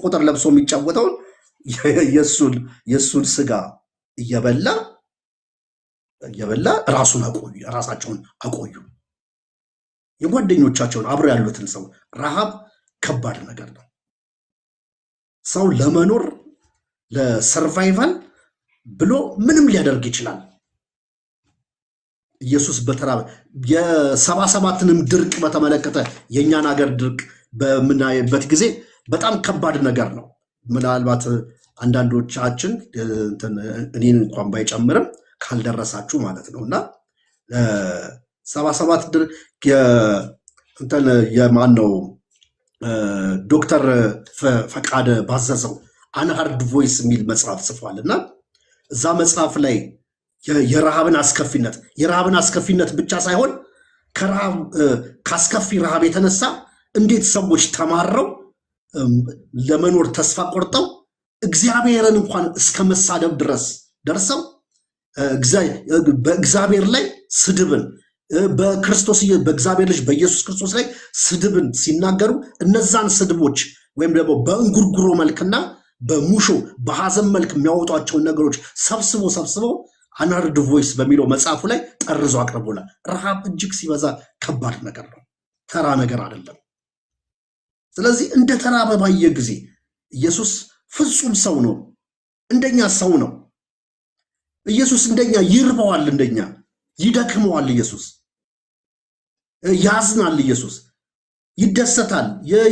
Speaker 1: ቁጥር ለብሶ የሚጫወተውን የእሱን ስጋ እየበላ ራሳቸውን አቆዩ። የጓደኞቻቸውን አብሮ ያሉትን ሰው። ረሃብ ከባድ ነገር ነው። ሰው ለመኖር ለሰርቫይቫል ብሎ ምንም ሊያደርግ ይችላል። ኢየሱስ በተራበ የ77ንም ድርቅ በተመለከተ የእኛን ሀገር ድርቅ በምናይበት ጊዜ በጣም ከባድ ነገር ነው። ምናልባት አንዳንዶቻችን እኔን እንኳን ባይጨምርም ካልደረሳችሁ ማለት ነው እና 77 ድርቅ የማን ነው ዶክተር ፈቃደ ባዘዘው አንሃርድ ቮይስ የሚል መጽሐፍ ጽፏል እና እዛ መጽሐፍ ላይ የረሃብን አስከፊነት ብቻ ሳይሆን ከአስከፊ ረሃብ የተነሳ እንዴት ሰዎች ተማረው ለመኖር ተስፋ ቆርጠው እግዚአብሔርን እንኳን እስከ መሳደብ ድረስ ደርሰው በእግዚአብሔር ላይ ስድብን በእግዚአብሔር ልጅ በኢየሱስ ክርስቶስ ላይ ስድብን ሲናገሩ እነዛን ስድቦች ወይም ደግሞ በእንጉርጉሮ መልክና በሙሾ በሐዘን መልክ የሚያወጧቸውን ነገሮች ሰብስበው አንሃርድ ቮይስ በሚለው መጽሐፉ ላይ ጠርዞ አቅርቦናል። ረሃብ እጅግ ሲበዛ ከባድ ነገር ነው፣ ተራ ነገር አይደለም። ስለዚህ እንደ ተራበ ባየ ጊዜ ኢየሱስ ፍጹም ሰው ነው፣ እንደኛ ሰው ነው። ኢየሱስ እንደኛ ይርበዋል፣ እንደኛ ይደክመዋል። ኢየሱስ ያዝናል፣ ኢየሱስ ይደሰታል፣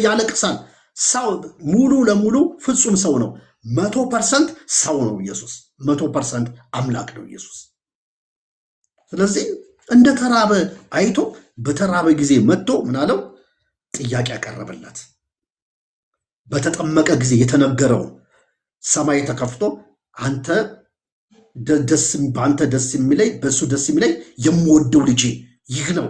Speaker 1: ያለቅሳል። ሰው ሙሉ ለሙሉ ፍጹም ሰው ነው። 100% ሰው ነው ኢየሱስ፣ 100% አምላክ ነው ኢየሱስ። ስለዚህ እንደ ተራበ አይቶ በተራበ ጊዜ መጥቶ ምናለው ጥያቄ ያቀረበለት በተጠመቀ ጊዜ የተነገረውን ሰማይ ተከፍቶ በአንተ ደስ የሚለኝ በእሱ ደስ የሚለኝ የምወደው ልጄ ይህ ነው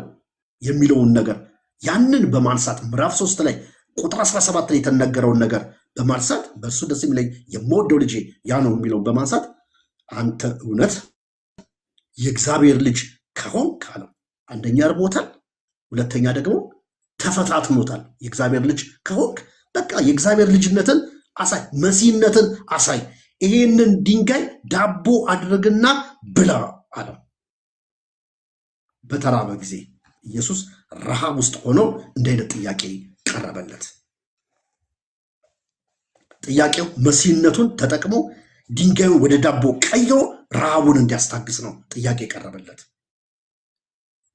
Speaker 1: የሚለውን ነገር ያንን በማንሳት ምዕራፍ 3 ላይ ቁጥር 17 ላይ የተነገረውን ነገር በማንሳት በእሱ ደስ የሚለኝ የምወደው ልጄ ያ ነው የሚለውን በማንሳት አንተ እውነት የእግዚአብሔር ልጅ ከሆንክ አለው። አንደኛ እርቦታል፣ ሁለተኛ ደግሞ ተፈታትኖታል። የእግዚአብሔር ልጅ ከሆንክ በቃ የእግዚአብሔር ልጅነትን አሳይ፣ መሲህነትን አሳይ። ይሄንን ድንጋይ ዳቦ አድርግና ብላ አለው። በተራበ ጊዜ ኢየሱስ ረሃብ ውስጥ ሆኖ እንዲህ አይነት ጥያቄ ቀረበለት። ጥያቄው መሲህነቱን ተጠቅሞ ድንጋዩን ወደ ዳቦ ቀይሮ ረሃቡን እንዲያስታግስ ነው ጥያቄ ቀረበለት።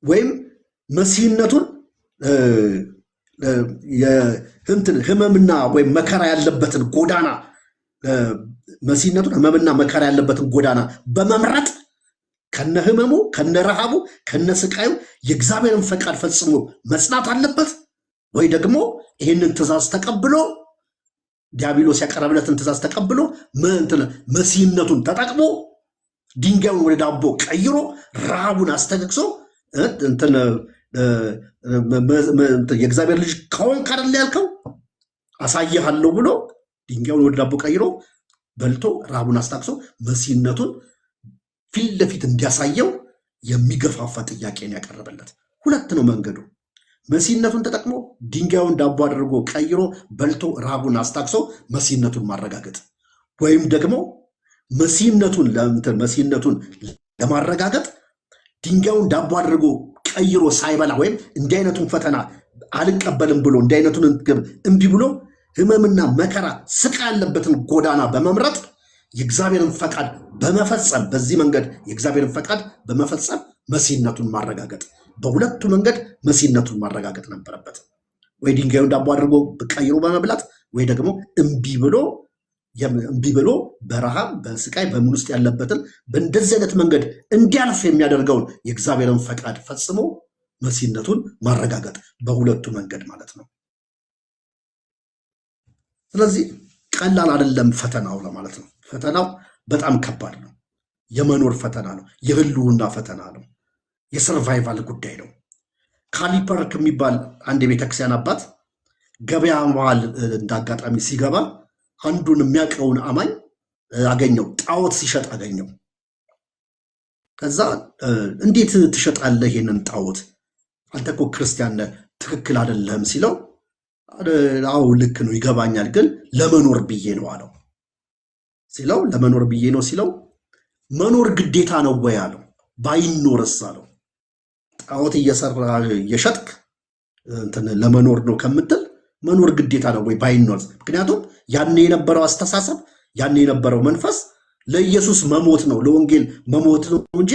Speaker 1: ወይም መሲህነቱን ህመምና ወይም መከራ ያለበትን ጎዳና መሲህነቱን ህመምና መከራ ያለበትን ጎዳና በመምረጥ ከነ ህመሙ ከነ ረሃቡ ከነ ስቃዩ የእግዚአብሔርን ፈቃድ ፈጽሞ መጽናት አለበት፣ ወይ ደግሞ ይህንን ትእዛዝ ተቀብሎ ዲያብሎስ ያቀረበለትን ትእዛዝ ተቀብሎ መሲህነቱን ተጠቅሞ ድንጋዩን ወደ ዳቦ ቀይሮ ረሃቡን አስተግግሶ የእግዚአብሔር ልጅ ከሆንክ አይደል ያልከው አሳይሃለሁ ብሎ ድንጋዩን ወደ ዳቦ ቀይሮ በልቶ ረሃቡን አስታግሶ መሲህነቱን ፊት ለፊት እንዲያሳየው የሚገፋፋ ጥያቄን ያቀረበለት። ሁለት ነው መንገዱ። መሲህነቱን ተጠቅሞ ድንጋዩን ዳቦ አድርጎ ቀይሮ በልቶ ረሃቡን አስታግሶ መሲህነቱን ማረጋገጥ፣ ወይም ደግሞ መሲህነቱን ለማረጋገጥ ድንጋዩን ዳቦ አድርጎ ቀይሮ ሳይበላ ወይም እንዲህ አይነቱን ፈተና አልቀበልም ብሎ እንዲህ አይነቱን እምቢ ብሎ ህመምና መከራ ስቃ ያለበትን ጎዳና በመምረጥ የእግዚአብሔርን ፈቃድ በመፈጸም በዚህ መንገድ የእግዚአብሔርን ፈቃድ በመፈጸም መሲህነቱን ማረጋገጥ። በሁለቱ መንገድ መሲህነቱን ማረጋገጥ ነበረበት። ወይ ድንጋዩን ዳቦ አድርጎ ቀይሮ በመብላት ወይ ደግሞ እምቢ ብሎ በረሃብ በስቃይ በምን ውስጥ ያለበትን በእንደዚህ አይነት መንገድ እንዲያልፍ የሚያደርገውን የእግዚአብሔርን ፈቃድ ፈጽሞ መሲህነቱን ማረጋገጥ፣ በሁለቱ መንገድ ማለት ነው። ስለዚህ ቀላል አይደለም ፈተናው ለማለት ነው። ፈተናው በጣም ከባድ ነው። የመኖር ፈተና ነው። የህልውና ፈተና ነው። የሰርቫይቫል ጉዳይ ነው። ካሊፐር ከሚባል አንድ የቤተክርስቲያን አባት ገበያ መሃል እንዳጋጣሚ ሲገባ አንዱን የሚያውቀውን አማኝ አገኘው። ጣዖት ሲሸጥ አገኘው። ከዛ እንዴት ትሸጣለህ ይሄንን ጣዖት? አንተ እኮ ክርስቲያን ነህ፣ ትክክል አይደለም ሲለው አዎ ልክ ነው ይገባኛል፣ ግን ለመኖር ብዬ ነው አለው። ሲለው ለመኖር ብዬ ነው ሲለው መኖር ግዴታ ነው ወይ አለው። ባይኖርስ አለው። ጣዖት እየሰራ እየሸጥክ ለመኖር ነው ከምትል መኖር ግዴታ ነው ወይ ባይኖርስ? ምክንያቱም ያኔ የነበረው አስተሳሰብ ያኔ የነበረው መንፈስ ለኢየሱስ መሞት ነው፣ ለወንጌል መሞት ነው እንጂ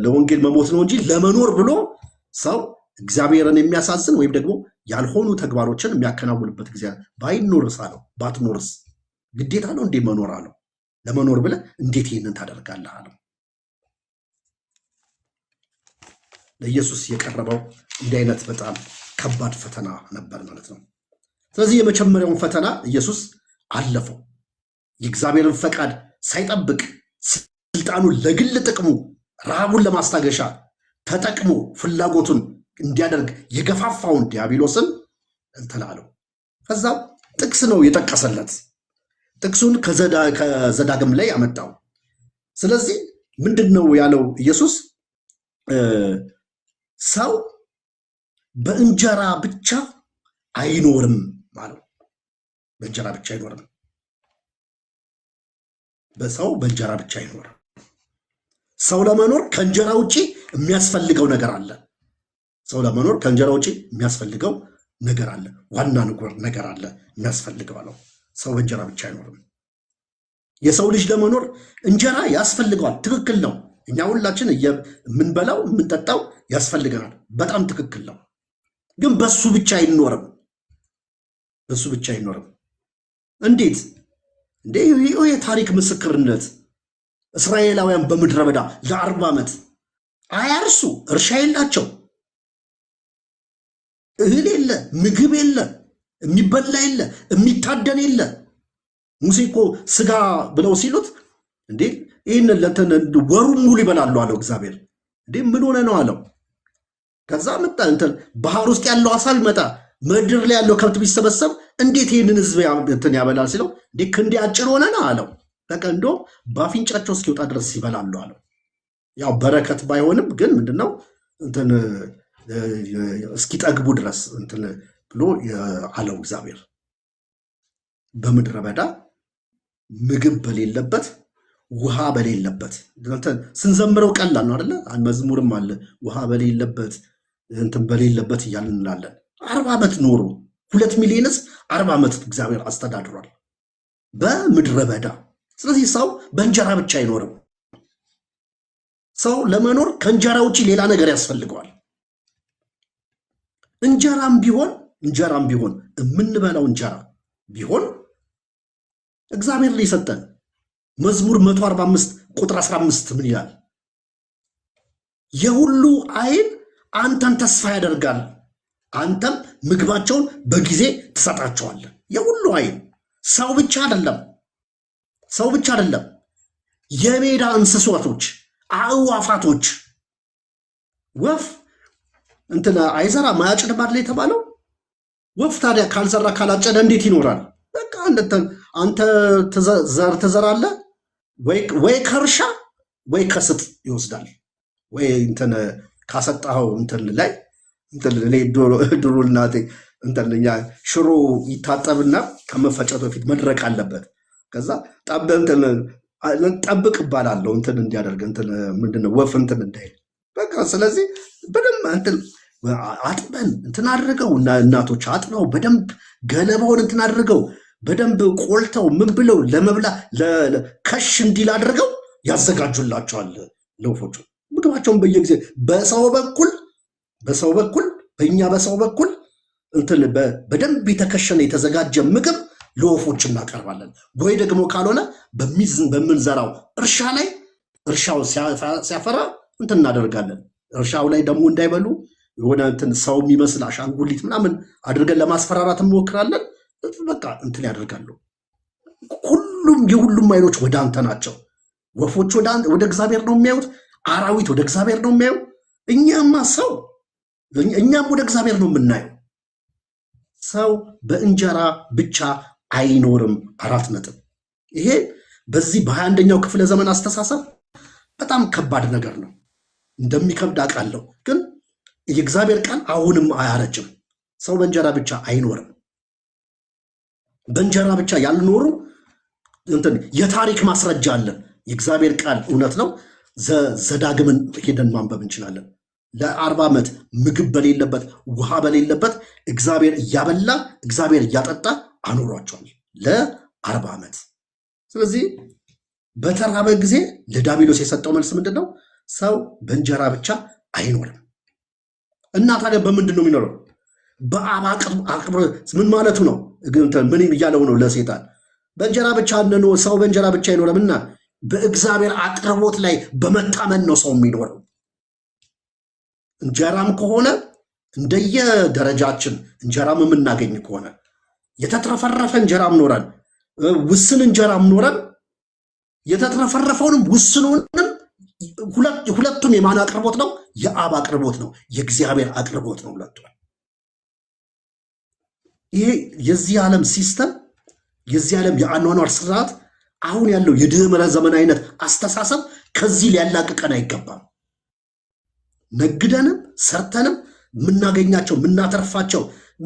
Speaker 1: ለወንጌል መሞት ነው እንጂ ለመኖር ብሎ ሰው እግዚአብሔርን የሚያሳዝን ወይም ደግሞ ያልሆኑ ተግባሮችን የሚያከናውንበት ጊዜ ባይኖርስ አለው። ባትኖርስ ግዴታ ነው እንዴ መኖር አለው። ለመኖር ብለህ እንዴት ይህንን ታደርጋለህ አለው። ለኢየሱስ የቀረበው እንዲህ አይነት በጣም ከባድ ፈተና ነበር ማለት ነው። ስለዚህ የመጀመሪያውን ፈተና ኢየሱስ አለፈው። የእግዚአብሔርን ፈቃድ ሳይጠብቅ ስልጣኑን ለግል ጥቅሙ ረሃቡን ለማስታገሻ ተጠቅሞ ፍላጎቱን እንዲያደርግ የገፋፋውን ዲያብሎስን እንትን አለው። ከዛ ጥቅስ ነው የጠቀሰለት። ጥቅሱን ከዘዳግም ላይ አመጣው። ስለዚህ ምንድን ነው ያለው ኢየሱስ? ሰው በእንጀራ ብቻ አይኖርም አለው። በእንጀራ ብቻ አይኖርም። በሰው በእንጀራ ብቻ አይኖርም። ሰው ለመኖር ከእንጀራ ውጪ የሚያስፈልገው ነገር አለ። ሰው ለመኖር ከእንጀራ ውጪ የሚያስፈልገው ነገር አለ። ዋና ነገር አለ የሚያስፈልገው አለው። ሰው በእንጀራ ብቻ አይኖርም። የሰው ልጅ ለመኖር እንጀራ ያስፈልገዋል። ትክክል ነው። እኛ ሁላችን የምንበላው የምንጠጣው ያስፈልገናል። በጣም ትክክል ነው። ግን በሱ ብቻ አይኖርም። በሱ ብቻ አይኖርም። እንዴት እንዴ? የታሪክ ምስክርነት እስራኤላውያን በምድረ በዳ ለ40 ዓመት አያርሱ፣ እርሻ የላቸው፣ እህል የለ፣ ምግብ የለ፣ የሚበላ የለ፣ የሚታደን የለ። ሙሴ እኮ ስጋ ብለው ሲሉት እንዴ ይህን ወሩን ሙሉ ይበላሉ አለው እግዚአብሔር። እንዴ ምን ሆነ ነው አለው። ከዛ መጣ ባህር ውስጥ ያለው አሳ ቢመጣ ምድር ላይ ያለው ከብት ቢሰበሰብ እንዴት ይህንን ህዝብ እንትን ያበላል ሲለው እንዴ ክንዴ አጭር ሆነ ነው አለው። ተቀንዶ በአፍንጫቸው እስኪወጣ ድረስ ይበላሉ አለው። ያው በረከት ባይሆንም ግን ምንድነው እንትን እስኪጠግቡ ድረስ እንትን ብሎ አለው እግዚአብሔር። በምድረ በዳ ምግብ በሌለበት ውሃ በሌለበት ስንዘምረው ቀላል ነው አይደለ? መዝሙርም አለ ውሃ በሌለበት እንትን በሌለበት እያልን እንላለን። 40 ዓመት ኖሩ 2 ሚሊዮን ሕዝብ 40 ዓመት እግዚአብሔር አስተዳድሯል በምድረ በዳ። ስለዚህ ሰው በእንጀራ ብቻ አይኖርም። ሰው ለመኖር ከእንጀራ ውጪ ሌላ ነገር ያስፈልገዋል። እንጀራም ቢሆን የምንበላው እንጀራ ቢሆን እግዚአብሔር ላይ ሰጠን። መዝሙር 145 ቁጥር 15 ምን ይላል? የሁሉ ዓይን አንተን ተስፋ ያደርጋል፣ አንተም ምግባቸውን በጊዜ ትሰጣቸዋለህ። የሁሉ ዓይን ሰው ብቻ አይደለም፣ የሜዳ እንስሳቶች፣ አእዋፋቶች። ወፍ እንትን አይዘራ ማያጭድ ባለ የተባለው ወፍ ታዲያ ካልዘራ ካላጨደ እንዴት ይኖራል? በቃ አንተ ዘር ትዘራለህ ወይ ከእርሻ ወይ ከስጥ ይወስዳል። ወይ እንትን ካሰጣኸው እንትን ላይ እንትን እኔ ድሮ እናቴ እንትን እኛ ሽሮ ይታጠብና ከመፈጨቱ በፊት መድረቅ አለበት። ከዛ ጠብቅ እባላለሁ እንትን እንዲያደርግ እንትን ምንድነው ወፍ እንትን እንዳይል በቃ። ስለዚህ በደንብ እንትን አጥበን እንትን አድርገው እናቶች አጥበው በደንብ ገለባውን እንትን አድርገው በደንብ ቆልተው ምን ብለው ለመብላ ከሽ እንዲል አድርገው ያዘጋጁላቸዋል ለወፎቹ ምግባቸውን በየጊዜ በሰው በኩል እንትን በደንብ የተከሸነ የተዘጋጀ ምግብ ለወፎች እናቀርባለን። ወይ ደግሞ ካልሆነ በምንዘራው እርሻ ላይ እርሻው ሲያፈራ እንትን እናደርጋለን። እርሻው ላይ ደግሞ እንዳይበሉ የሆነ እንትን ሰው የሚመስል አሻንጉሊት ምናምን አድርገን ለማስፈራራት እንሞክራለን። በቃ እንትን ያደርጋሉ። የሁሉም ዓይኖች ወደ አንተ ናቸው። ወፎች ወደ እግዚአብሔር ነው የሚያዩት። አራዊት ወደ እግዚአብሔር ነው የሚያዩ። እኛም ወደ እግዚአብሔር ነው የምናየው። ሰው በእንጀራ ብቻ አይኖርም። 4 ነጥብ። ይሄ በዚህ በ21ኛው ክፍለ ዘመን አስተሳሰብ በጣም ከባድ ነገር ነው። እንደሚከብድ አውቃለሁ፣ ግን የእግዚአብሔር ቃል አሁንም አያረጅም። ሰው በእንጀራ ብቻ አይኖርም። በእንጀራ ብቻ ያልኖሩ እንትን የታሪክ ማስረጃ አለን። የእግዚአብሔር ቃል እውነት ነው። ዘዳግምን ሄደን ማንበብ እንችላለን። ለ40 ዓመት ምግብ በሌለበት ውሃ በሌለበት እግዚአብሔር እያበላ እግዚአብሔር እያጠጣ አኖሯቸዋል ለ40 ዓመት። ስለዚህ በተራበ ጊዜ ለዳቢሎስ የሰጠው መልስ ምንድን ነው? ሰው በእንጀራ ብቻ አይኖርም። እና ታዲያ በምንድን ነው የሚኖረው? በአብ ምን ማለቱ ነው? ምን እያለው ነው ለሴጣን? በእንጀራ ብቻ ሰው በእንጀራ ብቻ አይኖርምና በእግዚአብሔር አቅርቦት ላይ በመታመን ነው ሰው የሚኖረው። እንጀራም ከሆነ እንደየደረጃችን እንጀራም የምናገኝ ከሆነ የተትረፈረፈ እንጀራም ኖረን ውስን እንጀራም ኖረን የተትረፈረፈውንም ውስኑንም ሁለቱም የማን አቅርቦት ነው? የአብ አቅርቦት ነው። የእግዚአብሔር አቅርቦት ነው ሁለቱ። ይሄ የዚህ ዓለም ሲስተም የዚህ ዓለም የአኗኗር ስርዓት አሁን ያለው የድህረ ዘመን አይነት አስተሳሰብ ከዚህ ሊያላቅቀን አይገባም። ነግደንም ሰርተንም የምናገኛቸው የምናተርፋቸው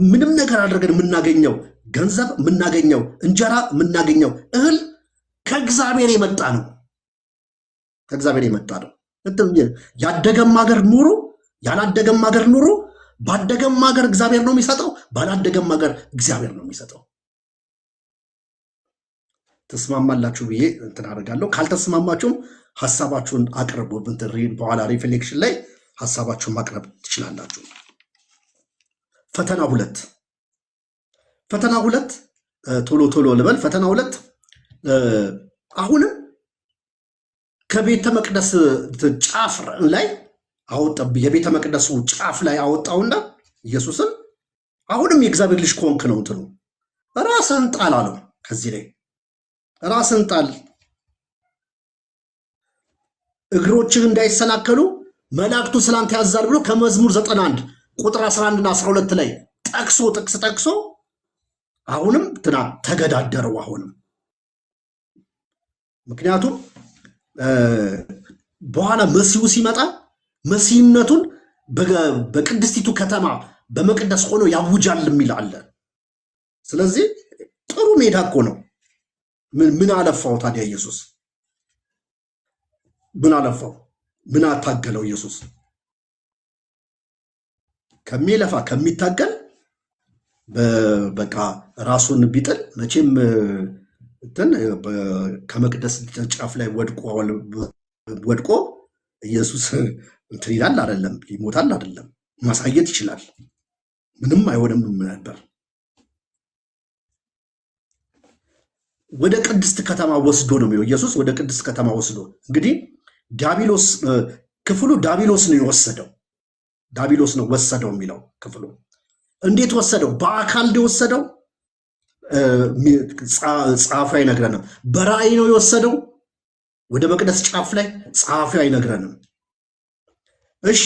Speaker 1: ምንም ነገር አድርገን የምናገኘው ገንዘብ የምናገኘው እንጀራ የምናገኘው እህል ከእግዚአብሔር የመጣ ነው። ከእግዚአብሔር የመጣ ነው። ያደገም ሀገር ኑሩ ያላደገም ሀገር ኑሩ፣ ባደገም ሀገር እግዚአብሔር ነው የሚሰጠው፣ ባላደገም ሀገር እግዚአብሔር ነው የሚሰጠው። ተስማማላችሁ ብዬ እንትን አደርጋለሁ። ካልተስማማችሁም ሐሳባችሁን አቅርቡ። በኋላ ሪፍሌክሽን ላይ ሐሳባችሁን ማቅረብ ትችላላችሁ። ፈተና ሁለት ቶሎ ልበል። ፈተና 2 አሁንም ከቤተ መቅደስ ጫፍ ላይ አወጣ። የቤተ መቅደሱ ጫፍ ላይ አወጣውና ኢየሱስን አሁንም የእግዚአብሔር ልጅ ኮንክ ነው እንትኑ ራስን ጣል አለው። ከዚህ ላይ ራስን ጣል፣ እግሮችህ እንዳይሰናከሉ መላእክቱ ስላንተ ያዛል ብሎ ከመዝሙር 91 ቁጥር 11 እና 12 ላይ ጥቅስ ጠቅሶ አሁንም ተገዳደረው። አሁንም ምክንያቱም በኋላ መሲሁ ሲመጣ መሲህነቱን በቅድስቲቱ ከተማ በመቅደስ ሆኖ ያውጃል የሚል አለ። ስለዚህ ጥሩ ሜዳ እኮ ነው። ምን አለፋው ታዲያ ኢየሱስ? ምን አለፋው? ምን አታገለው ኢየሱስ? ከሚለፋ ከሚታገል በቃ ራሱን ቢጥል መቼም ከመቅደስ ጫፍ ላይ ወድቆ ኢየሱስ እንትን ይላል አይደለም፣ ይሞታል አይደለም፣ ማሳየት ይችላል። ምንም አይሆንም ነበር። ወደ ቅድስት ከተማ ወስዶ ነው የሚለው ኢየሱስ። ወደ ቅድስት ከተማ ወስዶ እንግዲህ ዲያብሎስ ክፍሉ ዳቢሎስ ነው የወሰደው። ዳቢሎስ ነው ወሰደው የሚለው ክፍሉ። እንዴት ወሰደው? በአካል ነው የወሰደው። ጸሐፊው አይነግረንም። በራእይ ነው የወሰደው ወደ መቅደስ ጫፍ ላይ? ጸሐፊው አይነግረንም። እሺ፣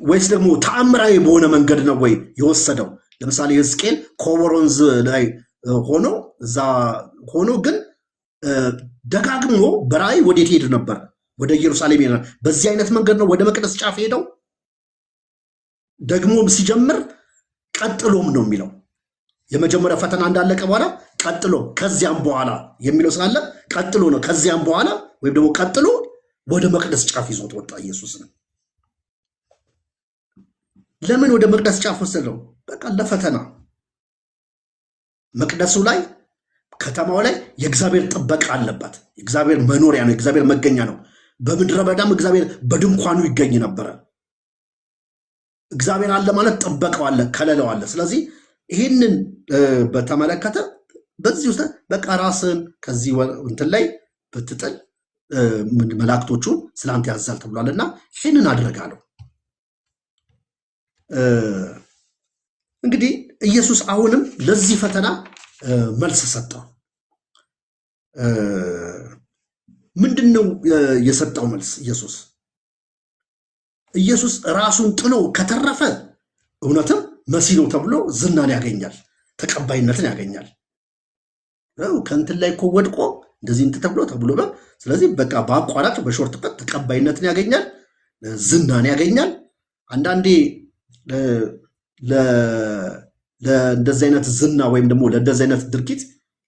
Speaker 1: ወይስ ደግሞ ተአምራዊ በሆነ መንገድ ነው ወይ የወሰደው? ለምሳሌ ሕዝቅኤል ኮቦር ወንዝ ላይ ሆኖ እዛ ሆኖ ግን ደጋግሞ በራእይ ወዴት ሄድ ነበር? ወደ ኢየሩሳሌም ሄደ። በዚህ አይነት መንገድ ነው ወደ መቅደስ ጫፍ ሄደው። ደግሞ ሲጀምር ቀጥሎም ነው የሚለው። የመጀመሪያ ፈተና እንዳለቀ በኋላ ቀጥሎ ከዚያም በኋላ የሚለው ስላለ ቀጥሎ ነው። ከዚያም በኋላ ወይም ደግሞ ቀጥሎ ወደ መቅደስ ጫፍ ይዞት ወጣ ኢየሱስ ነው። ለምን ወደ መቅደስ ጫፍ ወሰደው? በቃ ለፈተና። መቅደሱ ላይ ከተማው ላይ የእግዚአብሔር ጥበቃ አለባት። የእግዚአብሔር መኖሪያ ነው፣ የእግዚአብሔር መገኛ ነው። በምድረ በዳም እግዚአብሔር በድንኳኑ ይገኝ ነበረ። እግዚአብሔር አለ ማለት ጥበቃው አለ፣ ከለላው አለ። ስለዚህ ይህንን በተመለከተ በዚህ ውስጥ በቃ ራስን ከዚህ እንትን ላይ ብትጥል መላእክቶቹን ስላንተ ያዛል ተብሏልና ይህንን አድርጋለሁ። እንግዲህ ኢየሱስ አሁንም ለዚህ ፈተና መልስ ሰጠው። ምንድነው የሰጠው መልስ? ኢየሱስ ራሱን ጥሎ ከተረፈ እውነትም መሲህ ነው ተብሎ ዝናን ያገኛል፣ ተቀባይነትን ያገኛል። ከእንትን ላይ እኮ ወድቆ እንደዚህ እንትን ተብሎ ስለዚህ በቃ በአቋራጭ በሾርት ቀት ተቀባይነትን ያገኛል፣ ዝናን ያገኛል። አንዳንዴ ለእንደዚህ አይነት ዝና ወይም ደግሞ ለእንደዚህ አይነት ድርጊት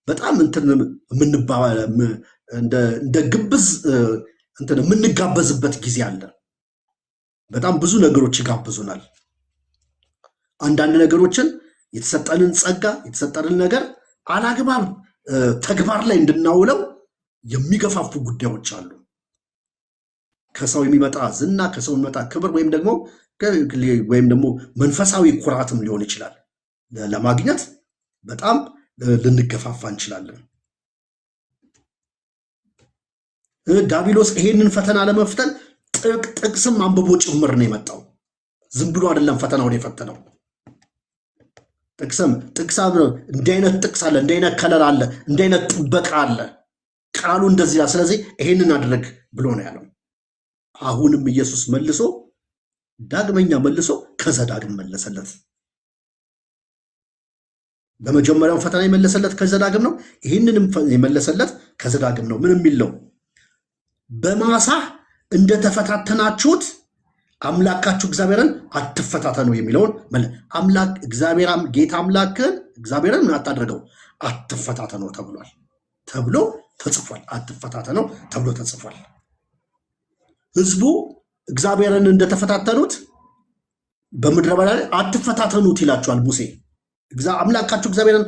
Speaker 1: በጣም እንትን እንደ ግብዝ እንትን የምንጋበዝበት ጊዜ አለ። በጣም ብዙ ነገሮች ይጋብዙናል። አንዳንድ ነገሮችን የተሰጠንን ጸጋ የተሰጠንን ነገር አላግባብ ተግባር ላይ እንድናውለው የሚገፋፉ ጉዳዮች አሉ። ከሰው የሚመጣ ዝና፣ ከሰው የሚመጣ ክብር ወይም ደግሞ መንፈሳዊ ኩራትም ሊሆን ይችላል። ለማግኘት በጣም ልንገፋፋ እንችላለን። ዳቢሎስ ይሄንን ፈተና ለመፍተን ጥቅስም አንብቦ ጭምር ነው የመጣው። ዝም ብሎ አይደለም ፈተናውን የፈተነው። ጥቅስ እንዲህ አይነት ጥቅስ አለ፣ እንዲህ አይነት ከለር አለ፣ እንዲህ አይነት ጥበቃ አለ። ቃሉ እንደዚህ ይላል። ስለዚህ ይሄንን አድርግ ብሎ ነው ያለው። አሁንም ኢየሱስ ዳግመኛ መልሶ ከዘዳግም መለሰለት። በመጀመሪያው ፈተና የመለሰለት ከዘዳግም ነው። ይህንንም የመለሰለት ከዘዳግም ነው። ምን የሚል ነው? በማሳህ እንደተፈታተናችሁት አምላካችሁ እግዚአብሔርን አትፈታተኑ የሚለውን ጌታ አምላክን እግዚአብሔርን ምን አታድርገው? አትፈታተነው ተብሎ ተጽፏል። አትፈታተነው ተብሎ ተጽፏል። ህዝቡ እግዚአብሔርን እንደተፈታተኑት በምድረ በዳ ላይ አትፈታተኑት ይላቸዋል ሙሴ። አምላካችሁ እግዚአብሔርን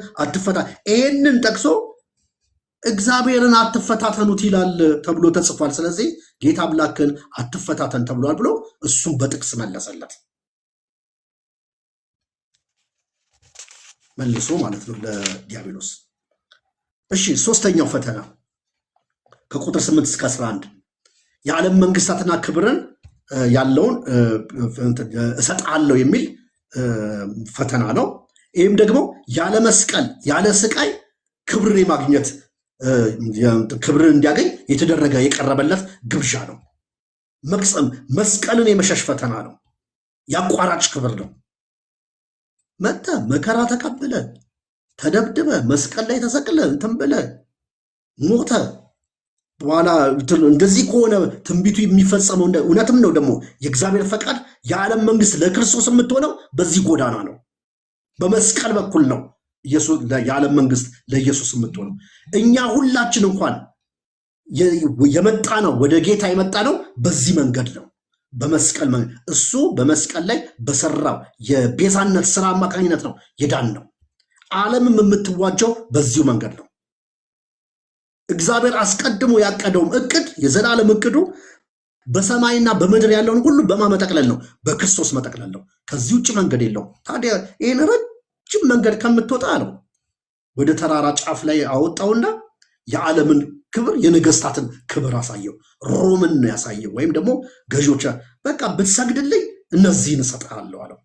Speaker 1: ይህንን ጠቅሶ እግዚአብሔርን አትፈታተኑት ይላል ተብሎ ተጽፏል። ስለዚህ ጌታ አምላክን አትፈታተን ተብሏል ብሎ እሱም በጥቅስ መለሰለት፣ መልሶ ማለት ነው ለዲያብሎስ። እሺ፣ ሶስተኛው ፈተና ከቁጥር 8 እስከ 11 የዓለም መንግስታትና ክብርን ያለውን እሰጣለሁ የሚል ፈተና ነው። ይህም ደግሞ ያለ መስቀል ያለ ስቃይ ክብርን የማግኘት ክብርን እንዲያገኝ የተደረገ የቀረበለት ግብዣ ነው። መስቀልን የመሸሽ ፈተና ነው። ያቋራጭ ክብር ነው። መከራ ተቀብለ ተደብድበ መስቀል ላይ ተሰቅለ እንትን ብለ ሞተ በኋላ እንደዚህ ከሆነ ትንቢቱ የሚፈጸመው እውነትም ነው። ደግሞ የእግዚአብሔር ፈቃድ የዓለም መንግስት ለክርስቶስ የምትሆነው በዚህ ጎዳና ነው፣ በመስቀል በኩል ነው የዓለም መንግስት ለኢየሱስ የምትሆነው። እኛ ሁላችን እንኳን የመጣ ነው ወደ ጌታ የመጣ ነው በዚህ መንገድ ነው፣ በመስቀል መንገድ። እሱ በመስቀል ላይ በሰራው የቤዛነት ስራ አማካኝነት ነው የዳን ነው። ዓለምም የምትዋጀው በዚሁ መንገድ ነው። እግዚአብሔር አስቀድሞ ያቀደውም እቅድ የዘላለም እቅዱ በሰማይና በምድር ያለውን ሁሉ በማመጠቅለል ነው፣ በክርስቶስ መጠቅለል ነው። ከዚህ ውጭ መንገድ የለው። ታዲያ ይህን ረጅም መንገድ ከምትወጣ ነው ወደ ተራራ ጫፍ ላይ አወጣውና የዓለምን ክብር የነገስታትን ክብር አሳየው። ሮምን ነው ያሳየው። ወይም ደግሞ ገዢዎች በቃ ብትሰግድልኝ እነዚህን እሰጥሃለሁ አለው።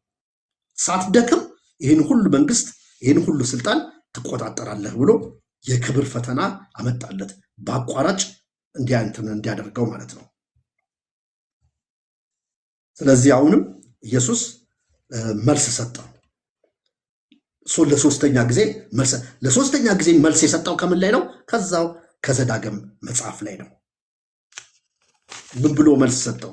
Speaker 1: ሳትደክም ይህን ሁሉ መንግስት ይህን ሁሉ ስልጣን ትቆጣጠራለህ ብሎ የክብር ፈተና አመጣለት፣ በአቋራጭ እንዲያደርገው ማለት ነው። ስለዚህ አሁንም ኢየሱስ መልስ ሰጠው። ለሶስተኛ ጊዜ መልስ የሰጠው ከምን ላይ ነው? ከዛው ከዘዳግም መጽሐፍ ላይ ነው። ምን ብሎ መልስ ሰጠው?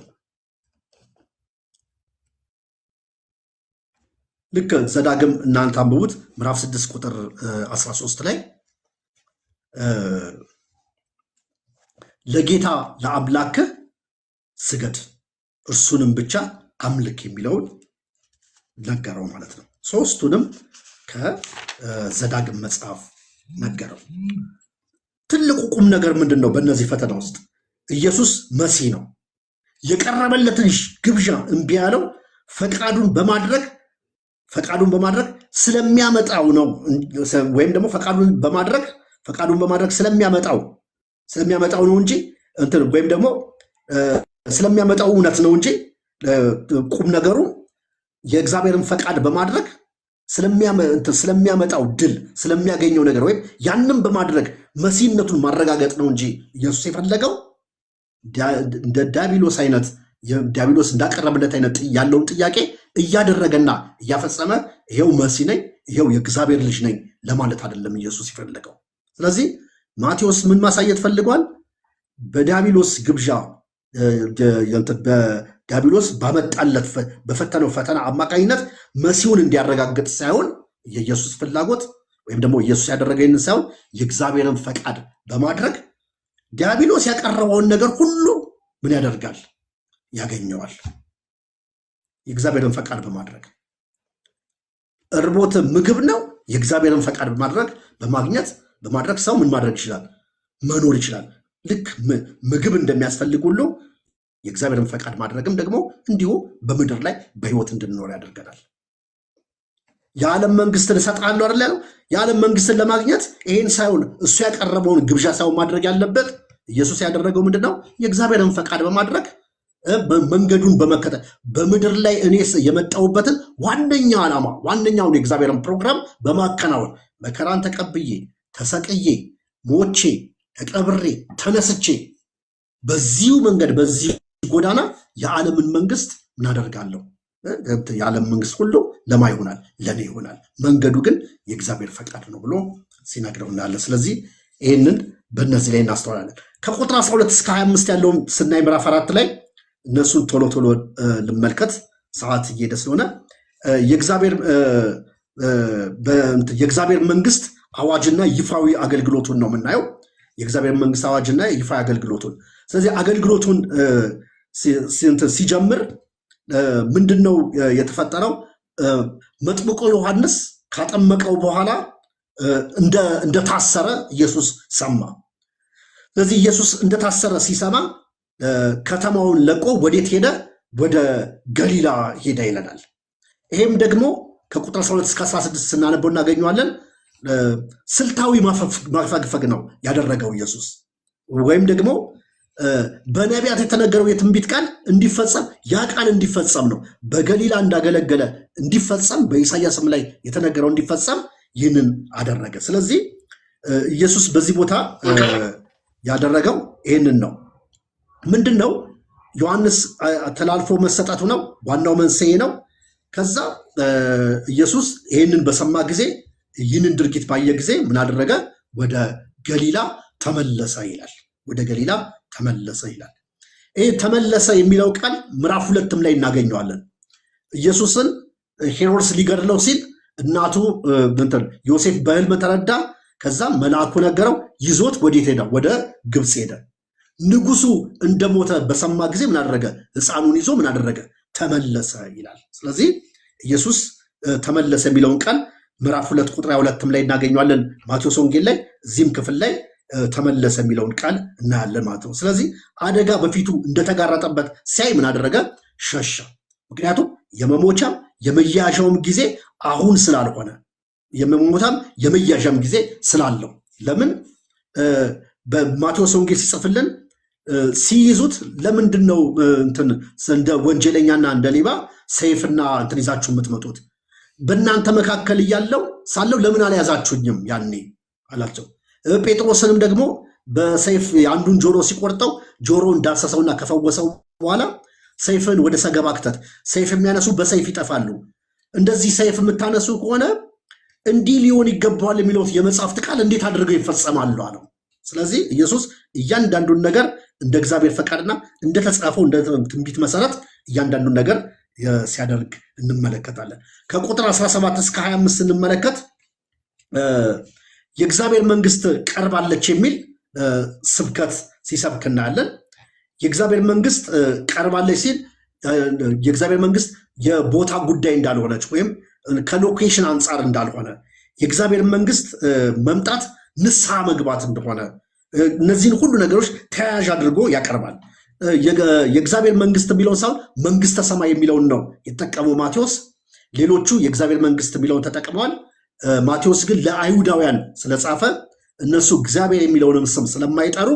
Speaker 1: ልክ ዘዳግም እናንተ አንብቡት ምዕራፍ 6 ቁጥር 13 ላይ ለጌታ ለአምላክህ ስገድ እርሱንም ብቻ አምልክ የሚለውን ነገረው ማለት ነው። ሶስቱንም ከዘዳግም መጽሐፍ ነገረው። ትልቁ ቁም ነገር ምንድን ነው? በእነዚህ ፈተና ውስጥ ኢየሱስ መሲህ ነው። የቀረበለትን ግብዣ እምቢ ያለው ፈቃዱን በማድረግ ስለሚያመጣው ነው። ወይም ደግሞ ፈቃዱን በማድረግ ስለሚያመጣው ነው እንጂ ወይም ደግሞ ስለሚያመጣው እውነት ነው እንጂ ቁም ነገሩ የእግዚአብሔርን ፈቃድ በማድረግ ስለሚያመጣው ድል ስለሚያገኘው ነገር ወይም ያንን በማድረግ መሲህነቱን ማረጋገጥ ነው እንጂ ኢየሱስ የፈለገው እንደ ዲያብሎስ አይነት ዲያብሎስ እንዳቀረበለት አይነት ያለውን ጥያቄ እያደረገና እያፈጸመ ይሄው መሲህ ነኝ፣ ይሄው የእግዚአብሔር ልጅ ነኝ ለማለት አይደለም ኢየሱስ የፈለገው። ስለዚህ ማቴዎስ ምን ማሳየት ፈልጓል? በዲያብሎስ ግብዣ ዲያብሎስ ባመጣለት በፈተነው ፈተና አማካኝነት መሲሁን እንዲያረጋግጥ ሳይሆን የኢየሱስ ፍላጎት ወይም ደግሞ ኢየሱስ ያደረገውን ሳይሆን የእግዚአብሔርን ፈቃድ በማድረግ ዲያብሎስ ያቀረበውን ነገር ሁሉ ምን ያደርጋል? ያገኘዋል። የእግዚአብሔርን ፈቃድ በማድረግ እርቦት ምግብ ነው። የእግዚአብሔርን ፈቃድ በማድረግ ሰው ምን ማድረግ ይችላል? መኖር ይችላል። ልክ ምግብ እንደሚያስፈልግ ሁሉ የእግዚአብሔርን ፈቃድ ማድረግም ደግሞ እንዲሁ በምድር ላይ በህይወት እንድንኖር ያደርገናል። የዓለም መንግስትን እሰጥሃለሁ አይደል ያለው? የዓለም መንግስትን ለማግኘት ይሄን ሳይሆን እሱ ያቀረበውን ግብዣ ሳይሆን ማድረግ ያለበት ኢየሱስ ያደረገው ምንድነው? የእግዚአብሔርን ፈቃድ በማድረግ መንገዱን በመከተል በምድር ላይ እኔ የመጣሁበትን ዋነኛ ዓላማ ዋነኛውን የእግዚአብሔርን ፕሮግራም በማከናወን መከራን ተቀብዬ ተሰቅዬ ሞቼ ተቀብሬ ተነስቼ በዚሁ መንገድ በዚህ ጎዳና የዓለምን መንግስት ምን አደርጋለሁ? የዓለም መንግስት ሁሉ ለማ ይሆናል? ለኔ ይሆናል። መንገዱ ግን የእግዚአብሔር ፈቃድ ነው ብሎ ሲነግረው እናያለን። ስለዚህ ይህንን በእነዚህ ላይ እናስተዋላለን። ከቁጥር 12 እስከ 25 ያለውን ስናይ ምዕራፍ 4 ላይ እነሱን ቶሎ ልመልከት ሰዓት እየሄደ ስለሆነ የእግዚአብሔር መንግስት አዋጅና ይፋዊ አገልግሎቱን ነው የምናየው። የእግዚአብሔር መንግስት አዋጅና ይፋዊ አገልግሎቱን። ስለዚህ አገልግሎቱን ሲጀምር ምንድነው የተፈጠረው? መጥምቁ ዮሐንስ ካጠመቀው በኋላ እንደታሰረ ኢየሱስ ሰማ። ስለዚህ ኢየሱስ እንደታሰረ ሲሰማ ከተማውን ለቆ ወዴት ሄደ? ወደ ገሊላ ሄደ ይለናል። ይሄም ደግሞ ከቁጥር 12 እስከ 16 ስናነበው እናገኘዋለን። ስልታዊ ማፈግፈግ ነው ያደረገው ኢየሱስ። ወይም ደግሞ በነቢያት የተነገረው የትንቢት ቃል እንዲፈጸም ያ ቃል እንዲፈጸም ነው። በገሊላ እንዳገለገለ እንዲፈጸም በኢሳያስም ላይ የተነገረው እንዲፈጸም ይህንን አደረገ። ስለዚህ ኢየሱስ በዚህ ቦታ ያደረገው ይህንን ነው። ምንድን ነው? ዮሐንስ ተላልፎ መሰጠቱ ነው ዋናው መንስኤ ነው። ከዛ ኢየሱስ ይህንን በሰማ ጊዜ ይህንን ድርጊት ባየ ጊዜ ምን አደረገ? ወደ ገሊላ ተመለሰ ይላል። ወደ ገሊላ ተመለሰ ይላል። ይህ ተመለሰ የሚለው ቃል ምዕራፍ 2 ላይ እናገኘዋለን። ኢየሱስን ሄሮድስ ሊገድለው ሲል እናቱ ዮሴፍ በሕልም ተረዳ። ከዛ መልአኩ ነገረው፣ ይዞት ወዴት ሄደ? ወደ ግብፅ ሄደ። ንጉሱ እንደሞተ በሰማ ጊዜ ምን አደረገ? ሕፃኑን ይዞ ምን አደረገ? ተመለሰ ይላል። ስለዚህ ኢየሱስ ተመለሰ የሚለውን ቃል ምዕራፍ 2 ቁጥር 22 ላይ እናገኘዋለን ማቴዎስ ወንጌል ላይ። እዚህም ክፍል ላይ ተመለሰ የሚለውን ቃል እናያለን ማለት ነው። ስለዚህ አደጋ በፊቱ እንደተጋረጠበት ሲያይ ምን አደረገ? ሸሸ። ምክንያቱም የመሞቻም የመያዣውም ጊዜ አሁን ስላልሆነ፣ የመሞታም የመያዣም ጊዜ ስላለው። ለምን በማቴዎስ ወንጌል ሲጽፍልን ሲይዙት ለምንድን ነው እንደ ወንጀለኛና እንደ ሌባ ሰይፍና እንትን ይዛችሁ የምትመጡት? በእናንተ መካከል እያለው ሳለው ለምን አልያዛችሁኝም ያኔ አላቸው። ጴጥሮስንም ደግሞ በሰይፍ አንዱን ጆሮ ሲቆርጠው ጆሮ እንዳሰሰውና ከፈወሰው በኋላ ሰይፍን ወደ ሰገባ ክተት፣ ሰይፍ የሚያነሱ በሰይፍ ይጠፋሉ፣ እንደዚህ ሰይፍ የምታነሱ ከሆነ እንዲህ ሊሆን ይገባዋል የሚለው የመጽሐፍት ቃል እንዴት አድርገው ይፈጸማሉ አለው። ስለዚህ ኢየሱስ እያንዳንዱን ነገር እንደ እግዚአብሔር ፈቃድና እንደተጻፈው እንደ ትንቢት መሰረት እያንዳንዱን ነገር ሲያደርግ እንመለከታለን። ከቁጥር 17 እስከ 25 ስንመለከት የእግዚአብሔር መንግስት ቀርባለች የሚል ስብከት ሲሰብክ እናያለን። የእግዚአብሔር መንግስት ቀርባለች ሲል የእግዚአብሔር መንግስት የቦታ ጉዳይ እንዳልሆነች ወይም ከሎኬሽን አንጻር እንዳልሆነ፣ የእግዚአብሔር መንግስት መምጣት ንስሐ መግባት እንደሆነ፣ እነዚህን ሁሉ ነገሮች ተያያዥ አድርጎ ያቀርባል። የእግዚአብሔር መንግስት የሚለውን ሳይሆን መንግስተ ሰማይ የሚለውን ነው የተጠቀመው ማቴዎስ። ሌሎቹ የእግዚአብሔር መንግስት የሚለውን ተጠቅመዋል። ማቴዎስ ግን ለአይሁዳውያን ስለጻፈ እነሱ እግዚአብሔር የሚለውንም ስም ስለማይጠሩ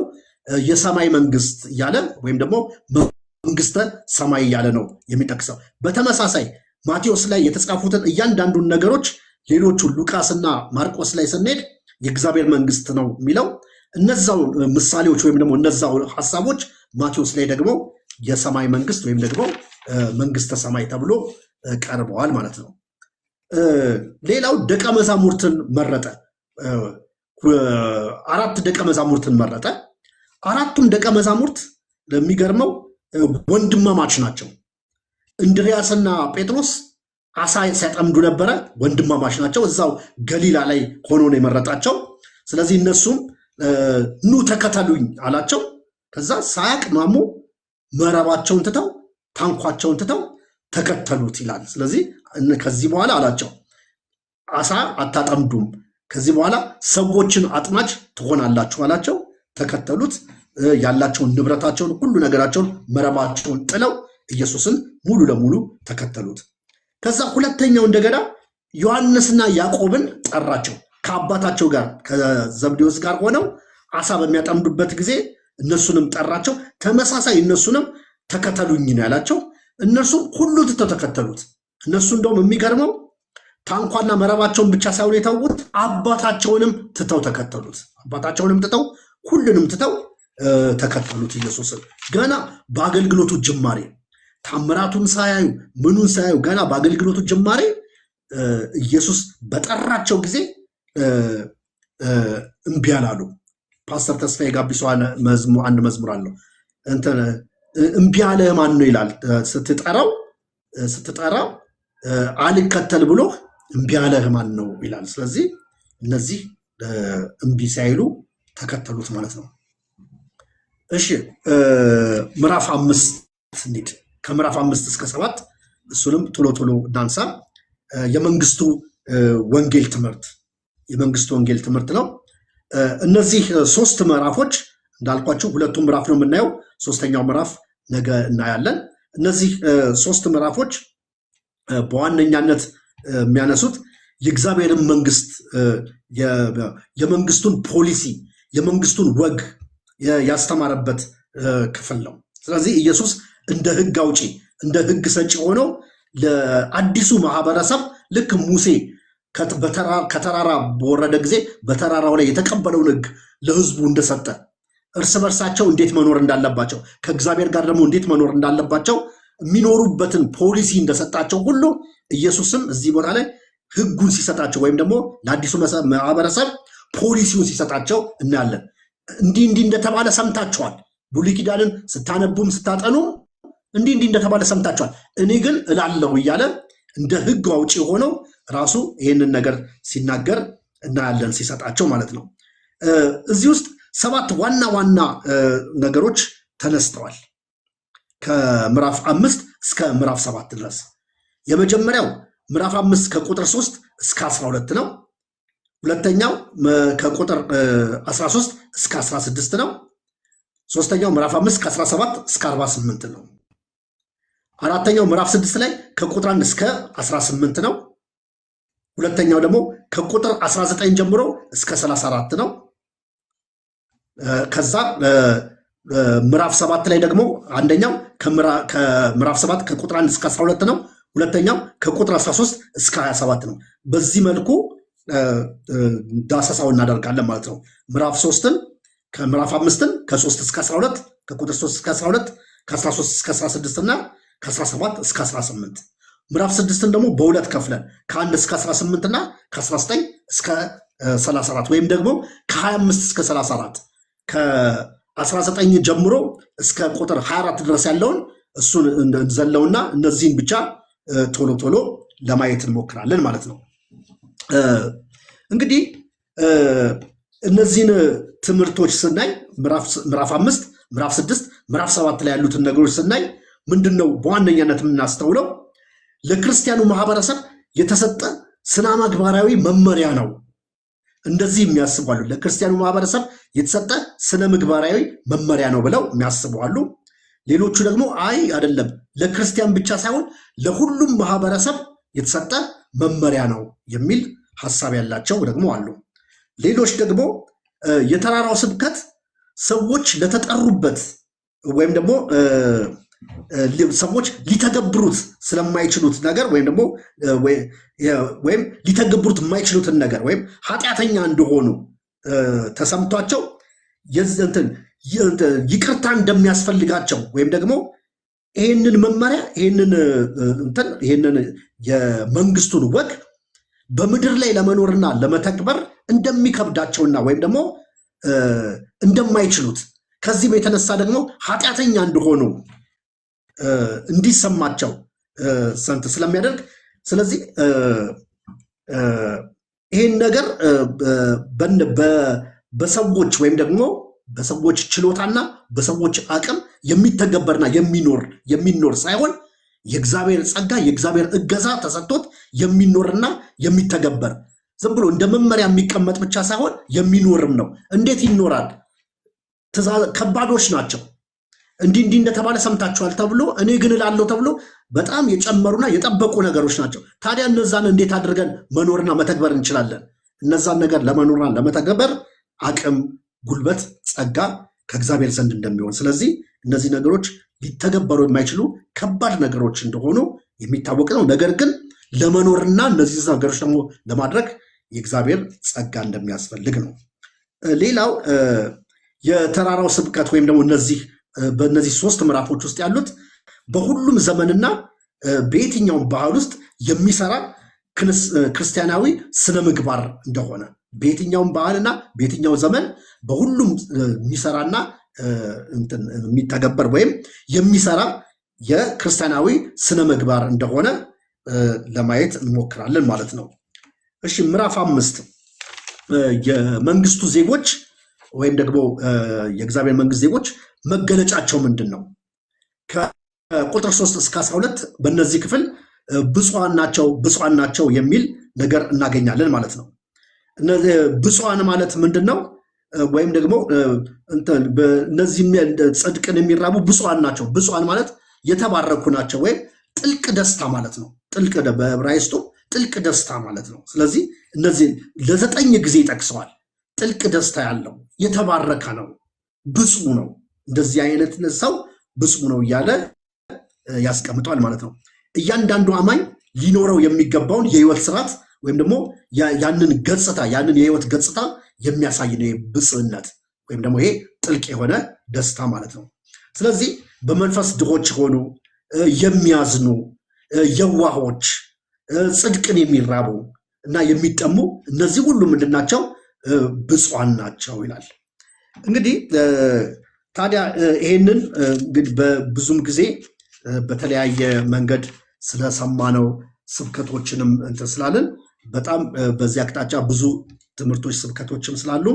Speaker 1: የሰማይ መንግስት እያለ ወይም ደግሞ መንግስተ ሰማይ እያለ ነው የሚጠቅሰው። በተመሳሳይ ማቴዎስ ላይ የተጻፉትን እያንዳንዱን ነገሮች ሌሎቹ ሉቃስና ማርቆስ ላይ ስንሄድ የእግዚአብሔር መንግስት ነው የሚለው። እነዛው ምሳሌዎች ወይም ደግሞ እነዛው ሀሳቦች ማቴዎስ ላይ ደግሞ የሰማይ መንግስት ወይም ደግሞ መንግስተ ሰማይ ተብሎ ቀርበዋል ማለት ነው። ሌላው ደቀ መዛሙርትን መረጠ። 4 ደቀ መዛሙርትን መረጠ። 4ቱም ደቀ መዛሙርት ለሚገርመው ወንድማማች ናቸው። እንድሪያስና ጴጥሮስ አሳ ሲያጠምዱ ነበረ፣ ወንድማማች ናቸው። እዛው ገሊላ ላይ ሆኖ ነው የመረጣቸው። ስለዚህ እነሱም ኑ ተከተሉኝ አላቸው። ከዛ ሳያቅማሙ መረባቸውን ትተው ታንኳቸውን ትተው ተከተሉት ይላል። ስለዚህ ከዚህ በኋላ አላቸው አሳ አታጠምዱም፣ ከዚህ በኋላ ሰዎችን አጥማጅ ትሆናላችሁ አላቸው። ተከተሉት። ያላቸውን ንብረታቸውን ሁሉ ነገራቸውን መረባቸውን ጥለው ኢየሱስን ሙሉ ለሙሉ ተከተሉት። ከዛ ሁለተኛው እንደገና ዮሐንስና ያዕቆብን ጠራቸው። ከአባታቸው ጋር ከዘብዴዎስ ጋር ሆነው አሳ በሚያጠምዱበት ጊዜ እነሱንም ጠራቸው። ተመሳሳይ እነሱንም ተከተሉኝ ነው ያላቸው። እነርሱም ሁሉ ትተው ተከተሉት። እነሱ እንደውም የሚገርመው ታንኳና መረባቸውን ብቻ ሳይሆን የተዉት አባታቸውንም ትተው ተከተሉት። አባታቸውንም ትተው ሁሉንም ትተው ተከተሉት ኢየሱስን። ገና በአገልግሎቱ ጅማሬ ታምራቱን ሳያዩ ምኑን ሳያዩ ገና በአገልግሎቱ ጅማሬ ኢየሱስ በጠራቸው ጊዜ እምቢ አላሉ። ፓስተር ተስፋዬ ጋቢሶ አንድ መዝሙር አለው እምቢ አለህ ማን ነው ይላል። ስትጠራው አልከተል ብሎ እምቢ አለህ ማን ነው ይላል። ስለዚህ እነዚህ እምቢ ሳይሉ ተከተሉት ማለት ነው። እሺ ምዕራፍ 5 እንሂድ። ከምዕራፍ 5 እስከ 7 እሱንም ቶሎ ቶሎ እናንሳ። የመንግስቱ ወንጌል ትምህርት ነው። እነዚህ 3 ምዕራፎች እንዳልኳቸው 2ቱ ምዕራፍ ነው የምናየው፣ 3ኛው ምዕራፍ ነገ እናያለን። እነዚህ 3 ምዕራፎች በዋነኛነት የሚያነሱት የእግዚአብሔርን መንግስት፣ የመንግስቱን ፖሊሲ፣ የመንግስቱን ወግ ያስተማረበት ክፍል ነው። ስለዚህ ኢየሱስ እንደ ህግ አውጪ እንደ ህግ ሰጪ ሆኖ ለአዲሱ ማህበረሰብ ልክ ሙሴ ከተራራ በወረደ ጊዜ በተራራው ላይ የተቀበለውን ህግ ለህዝቡ እንደሰጠ፣ እርስ በርሳቸው እንዴት መኖር እንዳለባቸው፣ ከእግዚአብሔር ጋር ደግሞ እንዴት መኖር እንዳለባቸው የሚኖሩበትን ፖሊሲ እንደሰጣቸው ሁሉ ኢየሱስም እዚህ ቦታ ላይ ህጉን ሲሰጣቸው ወይም ደግሞ ለአዲሱ ማህበረሰብ ፖሊሲውን ሲሰጣቸው እናያለን። እንዲህ እንደተባለ ሰምታችኋል። ብሉይ ኪዳንን ስታነቡም ስታጠኑ እንዲህ እንደተባለ ሰምታችኋል፣ እኔ ግን እላለሁ እያለ እንደ ሕግ አውጪ ሆነው ራሱ ይህንን ነገር ሲናገር እናያለን፣ ሲሰጣቸው ማለት ነው። እዚህ ውስጥ 7 ዋና ዋና ነገሮች ተነስተዋል ከምዕራፍ 5 እስከ ምዕራፍ 7 ድረስ። የመጀመሪያው ምዕራፍ 5 ከቁጥር 3 እስከ 12 ነው። ሁለተኛው ከቁጥር 13 እስከ 16 ነው። ሶስተኛው ምዕራፍ 5 ከ17 እስከ 48 ነው። አራተኛው ምዕራፍ 6 ላይ ከቁጥር 1 እስከ 18 ነው። ሁለተኛው ደግሞ ከቁጥር 19 ጀምሮ እስከ 34 ነው። ከዛ ምዕራፍ 7 ላይ ደግሞ አንደኛው ከምዕራፍ 7 ከቁጥር 1 እስከ 12 ነው። ሁለተኛው ከቁጥር 13 እስከ 27 ነው። በዚህ መልኩ ዳሰሳው እናደርጋለን ማለት ነው። ምዕራፍ 3ን ከምዕራፍ 5ን ከ3 እስከ 12 ከቁጥር 3 እስከ 12 ከ13 እስከ 16 እና ከ17 እስከ 18። ምዕራፍ 6ን ደግሞ በሁለት ከፍለን ከ1 እስከ 18 እና ከ19 እስከ 34 ወይም ደግሞ ከ25 እስከ 34 ከ19 ጀምሮ እስከ ቁጥር 24 ድረስ ያለውን እሱን እንዘለውና እነዚህን ብቻ ቶሎ ቶሎ ለማየት እንሞክራለን ማለት ነው። እንግዲህ እነዚህን ትምህርቶች ስናይ ምዕራፍ 5 ምዕራፍ 6 ምዕራፍ 7 ላይ ያሉትን ነገሮች ስናይ ምንድነው በዋነኛነት የምናስተውለው? ለክርስቲያኑ ማህበረሰብ የተሰጠ ስነ ምግባራዊ መመሪያ ነው። እንደዚህ የሚያስባሉ ለክርስቲያኑ ማህበረሰብ የተሰጠ ስነ ምግባራዊ መመሪያ ነው ብለው የሚያስባሉ። ሌሎቹ ደግሞ አይ አይደለም፣ ለክርስቲያን ብቻ ሳይሆን ለሁሉም ማህበረሰብ የተሰጠ መመሪያ ነው የሚል ሐሳብ ያላቸው ደግሞ አሉ። ሌሎች ደግሞ የተራራው ስብከት ሰዎች ለተጠሩበት ወይም ደግሞ ሰዎች ሊተገብሩት ስለማይችሉት ነገር ወይም ደግሞ ወይም ሊተገብሩት የማይችሉትን ነገር ወይም ኃጢአተኛ እንደሆኑ ተሰምቷቸው ይቅርታ እንደሚያስፈልጋቸው ወይም ደግሞ ይህንን መመሪያ ይህንን የመንግስቱን ወግ በምድር ላይ ለመኖርና ለመተግበር እንደሚከብዳቸውና ወይም ደግሞ እንደማይችሉት ከዚህም የተነሳ ደግሞ ኃጢአተኛ እንደሆኑ እንዲሰማቸው ስለሚያደርግ ስለዚህ ይህን ነገር በሰዎች ወይም ደግሞ በሰዎች ችሎታና በሰዎች አቅም የሚተገበርና የሚኖር ሳይሆን የእግዚአብሔር ጸጋ የእግዚአብሔር እገዛ ተሰጥቶት የሚኖርና የሚተገበር ዝም ብሎ እንደ መመሪያ የሚቀመጥ ብቻ ሳይሆን የሚኖርም ነው። እንዴት ይኖራል? ከባዶች ናቸው። እንዲህ እንደተባለ ሰምታችኋል ተብሎ እኔ ግን እላለሁ ተብሎ በጣም የጨመሩና የጠበቁ ነገሮች ናቸው። ታዲያ እነዛን እንዴት አድርገን መኖርና መተግበር እንችላለን? እነዛን ነገር ለመኖርና ለመተግበር አቅም፣ ጉልበት፣ ጸጋ ከእግዚአብሔር ዘንድ እንደሚሆን ስለዚህ እነዚህ ነገሮች ሊተገበሩ የማይችሉ ከባድ ነገሮች እንደሆኑ የሚታወቅ ነው። ነገር ግን ለመኖርና እነዚህ ነገሮች ደግሞ ለማድረግ የእግዚአብሔር ጸጋ እንደሚያስፈልግ ነው። ሌላው የተራራው ስብከት ወይም ደግሞ በእነዚህ 3 ምዕራፎች ውስጥ ያሉት በሁሉም ዘመንና በየትኛውም ባህል ውስጥ የሚሰራ ክርስቲያናዊ ስነ ምግባር እንደሆነ በየትኛውም ባህልና በየትኛው ዘመን በሁሉም የሚሰራና የሚተገበር ወይም የሚሰራ የክርስቲያናዊ ስነ ምግባር እንደሆነ ለማየት እንሞክራለን ማለት ነው። እሺ ምዕራፍ 5 የመንግስቱ ዜጎች ወይም ደግሞ የእግዚአብሔር መንግስት ዜጎች መገለጫቸው ምንድን ነው? ከቁጥር 3 እስከ 12 በእነዚህ ክፍል ብፁዓን ናቸው የሚል ነገር እናገኛለን ማለት ነው። ብፁዓን ማለት ምንድን ነው? ወይም ደግሞ እነዚህ ጽድቅን የሚራቡ ብፁዓን ናቸው። ብፁዓን ማለት የተባረኩ ናቸው ወይም ጥልቅ ደስታ ማለት ነው። በዕብራይስጡ ጥልቅ ደስታ ማለት ነው። ስለዚህ እነዚህ ለ9 ጊዜ ይጠቅሰዋል። ጥልቅ ደስታ ያለው የተባረከ ነው፣ ብፁዕ ነው። እንደዚህ አይነት ሰው ብፁዕ ነው እያለ ያስቀምጠዋል ማለት ነው። እያንዳንዱ አማኝ ሊኖረው የሚገባውን የህይወት ስርዓት ወይም ደግሞ ያንን ገጽታ ያንን የህይወት ገጽታ የሚያሳይ ነው ብፅዕነት ወይም ደግሞ ይሄ ጥልቅ የሆነ ደስታ ማለት ነው። ስለዚህ በመንፈስ ድሆች ሆኑ፣ የሚያዝኑ፣ የዋሆች፣ ጽድቅን የሚራቡ እና የሚጠሙ እነዚህ ሁሉ ምንድናቸው? ብፁዓን ናቸው ይላል። እንግዲህ ታዲያ ይሄንን እንግዲህ በብዙም ጊዜ በተለያየ መንገድ ስለሰማነው ስብከቶችንም እንትን ስላለን በጣም በዚህ አቅጣጫ ብዙ ትምህርቶች ስብከቶችም ስላሉ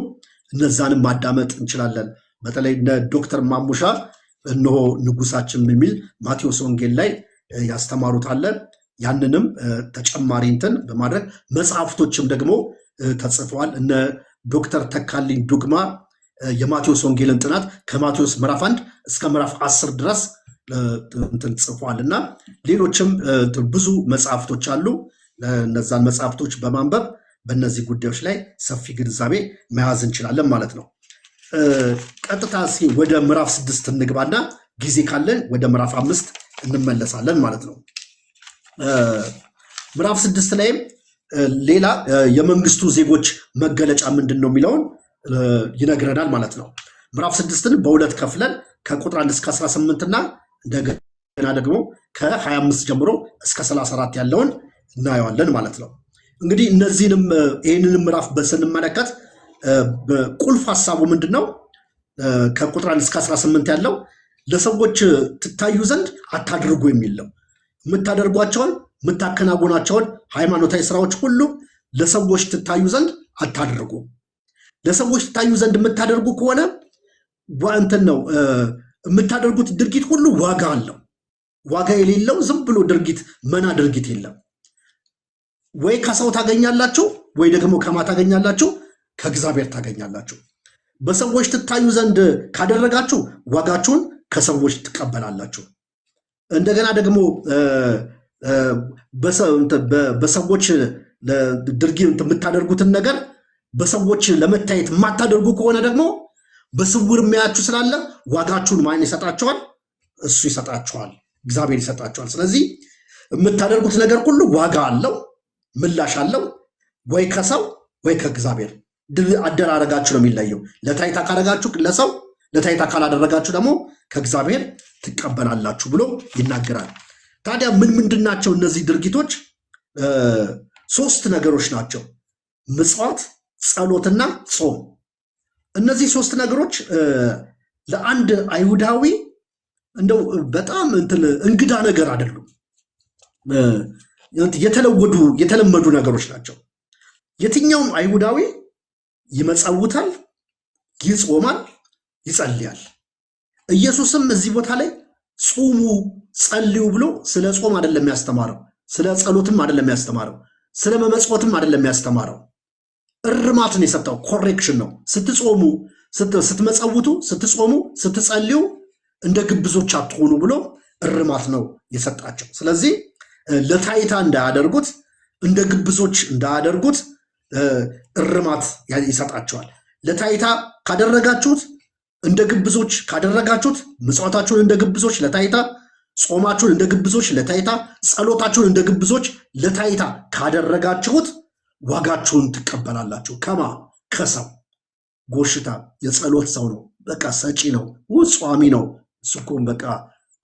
Speaker 1: እነዛንም ማዳመጥ እንችላለን። በተለይ ዶክተር ማሙሻ እነሆ ንጉሳችን የሚል ማቴዎስ ወንጌል ላይ ያስተማሩት አለ። ያንንም ተጨማሪ እንትን በማድረግ መጽሐፍቶችም ደግሞ ተጽፈዋል። እነ ዶክተር ተካልኝ ዱግማ የማቴዎስ ወንጌልን ጥናት ከማቴዎስ ምዕራፍ 1 እስከ ምዕራፍ 10 ድረስ እንትን ጽፈዋል እና ሌሎችም ብዙ መጽሐፍቶች አሉ። እነዛን መጽሐፍቶች በማንበብ በእነዚህ ጉዳዮች ላይ ሰፊ ግንዛቤ መያዝ እንችላለን ማለት ነው። ቀጥታ እስኪ ወደ ምዕራፍ 6 እንግባና ጊዜ ካለ ወደ ምዕራፍ 5 እንመለሳለን ማለት ነው። ምዕራፍ 6 ላይም ሌላ የመንግስቱ ዜጎች መገለጫ ምንድን ነው የሚለውን ይነግረናል ማለት ነው። ምዕራፍ 6ን በሁለት ከፍለን ከቁጥር 1 እስከ 18 እና እንደገና ደግሞ ከ25 ጀምሮ እስከ 34 ያለውን እናየዋለን ማለት ነው። እንግዲህ እነዚህንም ይህንንም ምዕራፍ ስንመለከት ቁልፍ ሀሳቡ ምንድን ነው? ከቁጥር 1 እስከ 18 ያለው ለሰዎች ትታዩ ዘንድ አታድርጉ የሚል ነው። የምታደርጓቸውን የምታከናውናቸውን ሃይማኖታዊ ስራዎች ሁሉ ለሰዎች ትታዩ ዘንድ አታድርጉ። ለሰዎች ትታዩ ዘንድ የምታደርጉ ከሆነ እንትን ነው የምታደርጉት ድርጊት ሁሉ ዋጋ አለው። ዋጋ የሌለው ዝም ብሎ ድርጊት መና ድርጊት የለም። ወይ ከሰው ታገኛላችሁ ወይ ደግሞ ከማ ታገኛላችሁ? ከእግዚአብሔር ታገኛላችሁ። በሰዎች ትታዩ ዘንድ ካደረጋችሁ ዋጋችሁን ከሰዎች ትቀበላላችሁ። እንደገና ደግሞ በሰዎች ድርጊት የምታደርጉትን ነገር በሰዎች ለመታየት የማታደርጉ ከሆነ ደግሞ በስውር የሚያያችሁ ስላለ ዋጋችሁን ማን ይሰጣችኋል? እሱ ይሰጣችኋል፣ እግዚአብሔር ይሰጣችኋል። ስለዚህ የምታደርጉት ነገር ሁሉ ዋጋ አለው፣ ምላሽ አለው። ወይ ከሰው ወይ ከእግዚአብሔር አደራረጋችሁ ነው የሚለየው። ለታይታ ካደረጋችሁ ለሰው፣ ለታይታ ካላደረጋችሁ ደግሞ ከእግዚአብሔር ትቀበላላችሁ ብሎ ይናገራል። ታዲያ ምንድናቸው እነዚህ ድርጊቶች? 3 ነገሮች ናቸው። ምጽዋት፣ ጸሎትና ጾም። እነዚህ 3 ነገሮች ለአንድ አይሁዳዊ እንደው በጣም እንግዳ ነገር አይደሉም። የተለመዱ ነገሮች ናቸው። የትኛውም አይሁዳዊ ይመጸውታል፣ ይጾማል፣ ይጸልያል። ኢየሱስም እዚህ ቦታ ላይ ጾሙ፣ ጸልዩ ብሎ ስለ ጾም አይደለም ያስተማረው፣ ስለ ጸሎትም አይደለም ያስተማረው፣ ስለ መመጽወትም አይደለም ያስተማረው። እርማትን የሰጠው ኮሬክሽን ነው። ስትጾሙ፣ ስትመጸውቱ፣ ስትጾሙ፣ ስትጸልዩ እንደ ግብዞች አትሆኑ ብሎ እርማት ነው የሰጣቸው። ስለዚህ ለታይታ እንዳያደርጉት፣ እንደ ግብዞች እንዳያደርጉት እርማት ይሰጣቸዋል። ለታይታ ካደረጋችሁት፣ እንደ ግብዞች ካደረጋችሁት፣ ምጽዋታችሁን እንደ ግብዞች ለታይታ፣ ጾማችሁን እንደ ግብዞች ለታይታ፣ ጸሎታችሁን እንደ ግብዞች ለታይታ ካደረጋችሁት ዋጋችሁን ትቀበላላችሁ። ከማ ከሰው ጎሽታ የጸሎት ሰው ነው፣ በቃ ሰጪ ነው፣ ጿሚ ነው፣ እሱኮም በቃ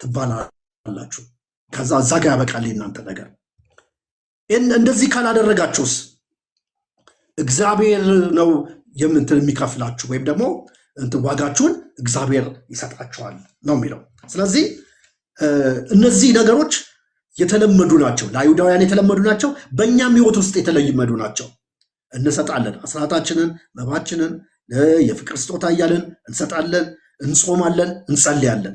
Speaker 1: ትባላላችሁ። ከዛ እዛ ጋ ያበቃል እናንተ ነገር። እንደዚህ ካላደረጋችሁስ እግዚአብሔር ነው የሚከፍላችሁ፣ ወይም ደግሞ ዋጋችሁን እግዚአብሔር ይሰጣችኋል ነው የሚለው። ስለዚህ እነዚህ ነገሮች የተለመዱ ናቸው፣ ለአይሁዳውያን የተለመዱ ናቸው፣ በእኛም ህይወት ውስጥ የተለመዱ ናቸው። እንሰጣለን፣ አስራታችንን፣ መባችንን፣ የፍቅር ስጦታ እያለን እንሰጣለን፣ እንጾማለን፣ እንጸልያለን።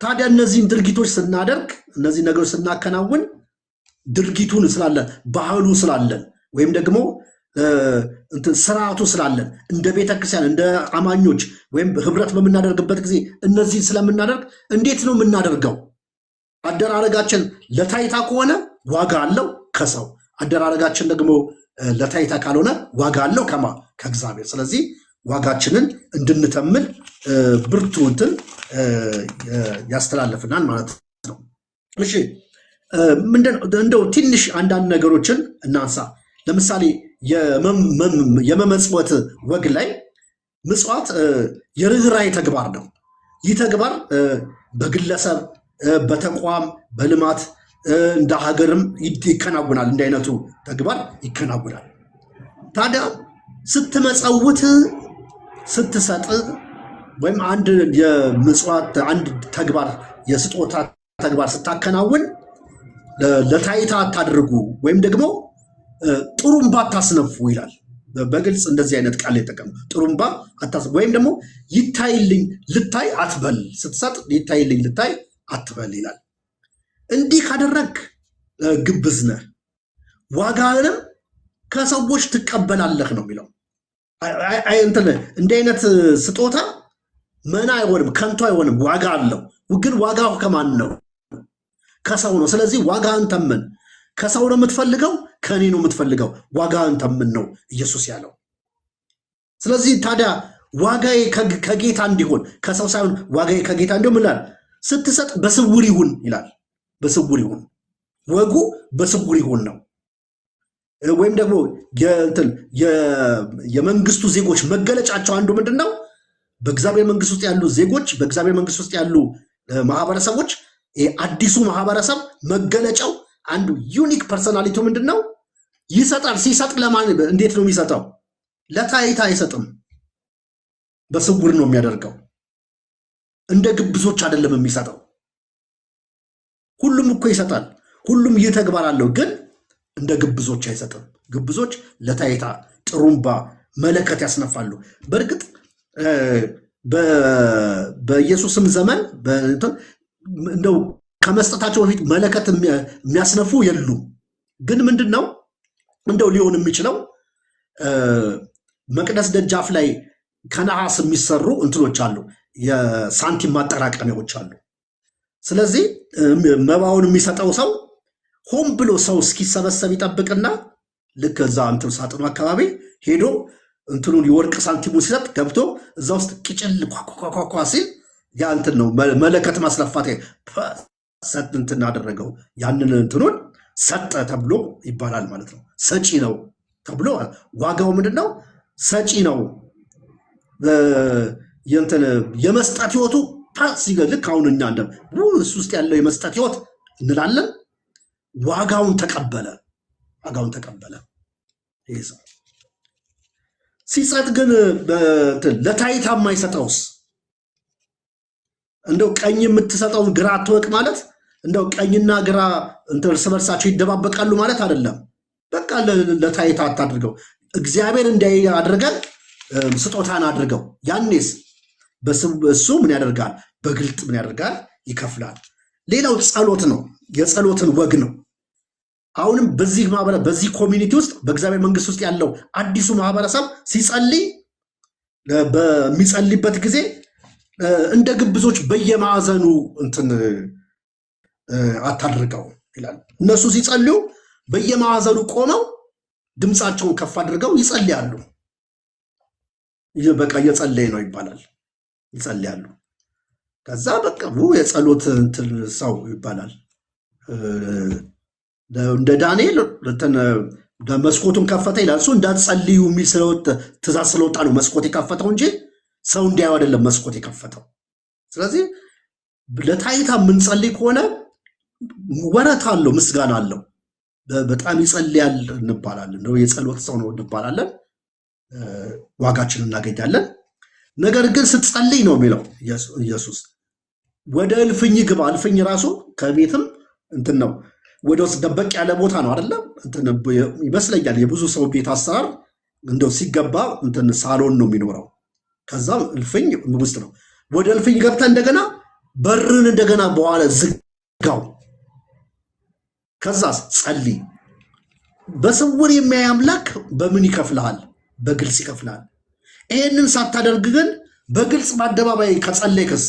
Speaker 1: ታዲያ እነዚህን ድርጊቶች ስናደርግ፣ እነዚህ ነገሮች ስናከናውን ድርጊቱን ስላለን፣ ባህሉ ስላለን፣ ወይም ደግሞ ስርዓቱ ስላለን፣ እንደ ቤተክርስቲያን እንደ አማኞች ወይም ህብረት በምናደርግበት ጊዜ እነዚህን ስለምናደርግ እንዴት ነው የምናደርገው? አደራረጋችን ለታይታ ከሆነ ዋጋ አለው ከሰው፣ አደራረጋችን ደግሞ ለታይታ ካልሆነ ዋጋ አለው ከእግዚአብሔር። ስለዚህ ዋጋችንን እንድንተምል ብርቱ ያስተላልፍናል ማለት ነው። እሺ እንደው ትንሽ አንዳንድ ነገሮችን እናንሳ። ለምሳሌ የመመጽወት ወግ ላይ ምጽዋት የርኅራኄ ተግባር ነው። ይህ ተግባር በግለሰብ፣ በተቋም፣ በልማት እንደ ሀገርም ይከናወናል። እንዲህ አይነቱ ተግባር ይከናወናል። ታዲያ ስትመጸውት ስትሰጥ ወይም አንድ የምጽዋት አንድ ተግባር የስጦታ ተግባር ስታከናውን ለታይታ አታድርጉ ወይም ደግሞ ጥሩምባ አታስነፉ ይላል። በግልጽ እንደዚህ አይነት ቃል የተጠቀሙ ጥሩምባ አታስነፉ ወይም ደግሞ ይታይልኝ ልታይ አትበል፣ ስትሰጥ ይታይልኝ ልታይ አትበል ይላል። እንዲህ ካደረግ ግብዝ ነህ፣ ዋጋህንም ከሰዎች ትቀበላለህ ነው የሚለው። እንዲህ አይነት ስጦታ መና አይሆንም፣ ከንቱ አይሆንም፣ ዋጋ አለው። ግን ዋጋው ከማን ነው? ከሰው ነው። ስለዚህ ዋጋህን ተመን። ከሰው ነው የምትፈልገው? ከእኔ ነው የምትፈልገው? ዋጋህን ተመን ነው ኢየሱስ ያለው። ስለዚህ ታዲያ ዋጋዬ ከጌታ እንዲሆን ከሰው ሳይሆን ዋጋዬ ከጌታ እንዲሆን ይላል። ስትሰጥ በስውር ይሁን ይላል። በስውር ይሁን፣ ወጉ በስውር ይሁን ነው። ወይም ደግሞ የመንግስቱ ዜጎች መገለጫቸው አንዱ ምንድን ነው? በእግዚአብሔር መንግስት ውስጥ ያሉ ዜጎች፣ በእግዚአብሔር መንግስት ውስጥ ያሉ ማህበረሰቦች፣ አዲሱ ማህበረሰብ መገለጫው አንዱ ዩኒክ ፐርሰናሊቲ ምንድን ነው? ይሰጣል። ሲሰጥ ለማን እንዴት ነው የሚሰጠው? ለታይታ አይሰጥም። በስውር ነው የሚያደርገው። እንደ ግብዞች አይደለም የሚሰጠው። ሁሉም እኮ ይሰጣል። ሁሉም ይህ ተግባር አለው፣ ግን እንደ ግብዞች አይሰጥም። ግብዞች ለታይታ ጥሩምባ መለከት ያስነፋሉ። በእርግጥ በኢየሱስም ዘመን እንደው ከመስጠታቸው በፊት መለከት የሚያስነፉ የሉም። ግን ምንድን ነው እንደው ሊሆን የሚችለው መቅደስ ደጃፍ ላይ ከነሐስ የሚሰሩ እንትኖች አሉ፣ የሳንቲም ማጠራቀሚያዎች አሉ። ስለዚህ መባውን የሚሰጠው ሰው ሆን ብሎ ሰው እስኪሰበሰብ ይጠብቅና ልክ እዛ እንትን ሳጥኑ አካባቢ ሄዶ እንትኑን የወርቅ ሳንቲሙን ሲሰጥ ገብቶ እዛ ውስጥ ቅጭል ኳኳኳኳ ሲል ያ እንትን ነው መለከት ማስነፋት። ሰጥ እንትን አደረገው ያንን እንትኑን ሰጠ ተብሎ ይባላል ማለት ነው። ሰጪ ነው ተብሎ ዋጋው ምንድን ነው? ሰጪ ነው። የመስጠት ህይወቱ ሲገልክ አሁን እኛ እንደ እሱ ውስጥ ያለው የመስጠት ህይወት እንላለን። ዋጋውን ተቀበለ። ዋጋውን ተቀበለ። ይህ ሰው ሲሰጥ ግን ለታይታ የማይሰጠውስ? እንደው ቀኝ የምትሰጠውን ግራ አትወቅ ማለት እንደው ቀኝና ግራ እርስ በርሳቸው ይደባበቃሉ ማለት አይደለም። በቃ ለታይታ አታድርገው። እግዚአብሔር እንዲያይ አድርገን ስጦታን አድርገው። ያኔስ እሱ ምን ያደርጋል? በግልጥ ምን ያደርጋል? ይከፍላል። ሌላው ጸሎት ነው። የጸሎትን ወግ ነው። አሁንም በዚህ ኮሚኒቲ ውስጥ በእግዚአብሔር መንግስት ውስጥ ያለው አዲሱ ማህበረሰብ ሲጸልይ በሚጸልይበት ጊዜ እንደ ግብዞች በየማዕዘኑ እንትን አታድርገው ይላል። እነሱ ሲጸልዩ በየማዕዘኑ ቆመው ድምፃቸውን ከፍ አድርገው ይጸልያሉ። በቃ እየጸለየ ነው ይባላል። ይጸልያሉ። ከዛ በቃ የጸሎት እንትን ሰው ይባላል። እንደ ዳንኤል መስኮቱን ከፈተ ይላል። እሱ እንዳትጸልዩ የሚል ትእዛዝ ስለወጣ ነው መስኮት የከፈተው እንጂ ሰው እንዲያዩ አይደለም መስኮት የከፈተው። ስለዚህ ለታይታ የምንጸልይ ከሆነ ወረት አለው፣ ምስጋና አለው። በጣም ይጸልያል እንባላለን። የጸሎት ሰው ነው እንባላለን። ዋጋችንን እናገኛለን። ነገር ግን ስትጸልይ ነው የሚለው ኢየሱስ ወደ እልፍኝ ግባ። እልፍኝ ራሱ ከቤትም እንትን ነው፣ ወደ ውስጥ ደበቅ ያለ ቦታ ነው አይደለም? ይመስለኛል የብዙ ሰው ቤት አሰራር እንደው ሲገባ እንትን ሳሎን ነው የሚኖረው። ከዛ እልፍኝ ውስጥ ነው። ወደ እልፍኝ ገብታ እንደገና በርን እንደገና በኋላ ዝጋው። ከዛ ጸልይ። በስውር የሚያይ አምላክ በምን ይከፍልሃል? በግልጽ ይከፍልሃል። ይሄንን ሳታደርግ ግን በግልጽ በአደባባይ ከጸለይክስ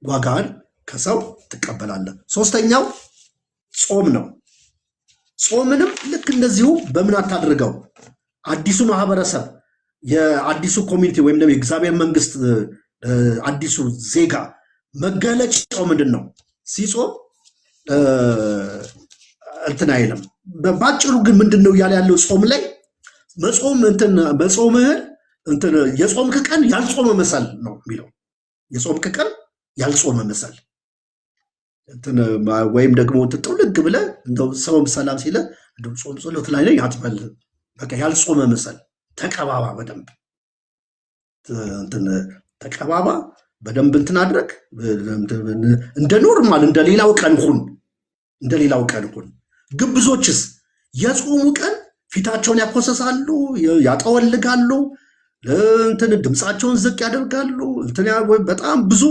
Speaker 1: ዋጋን ከሰው ትቀበላለህ። ሶስተኛው ጾም ነው። ጾምንም ልክ እንደዚሁ በምን አታድርገው? አዲሱ ማህበረሰብ የአዲሱ ኮሚኒቲ ወይም ደግሞ የእግዚአብሔር መንግስት አዲሱ ዜጋ መገለጫው ምንድን ነው? ሲጾም እንትን አይልም። በአጭሩ ግን ምንድን ነው እያለ ያለው ጾም ላይ መጾም በጾምህን የጾምክ ቀን ያልጾመ መሰል ነው የሚለው። የጾምክ ቀን ያልጾመ መሰል ወይም ደግሞ ጥልግ ብለህ እንደው ሰውም ሰላም ሲለ እንደው ጾም ጸሎት ላይ ነው ያትበል። በቃ ያልጾመ መሰል ተቀባባ፣ በደንብ እንትን ተቀባባ፣ በደንብ እንትን አድረግ። እንደ ኖርማል እንደ ሌላው ቀን ሁን፣ እንደ ሌላው ቀን ሁን። ግብዞችስ የጾሙ ቀን ፊታቸውን ያኮሰሳሉ፣ ያጠወልጋሉ፣ እንትን ድምፃቸውን ዝቅ ያደርጋሉ። እንትን በጣም ብዙ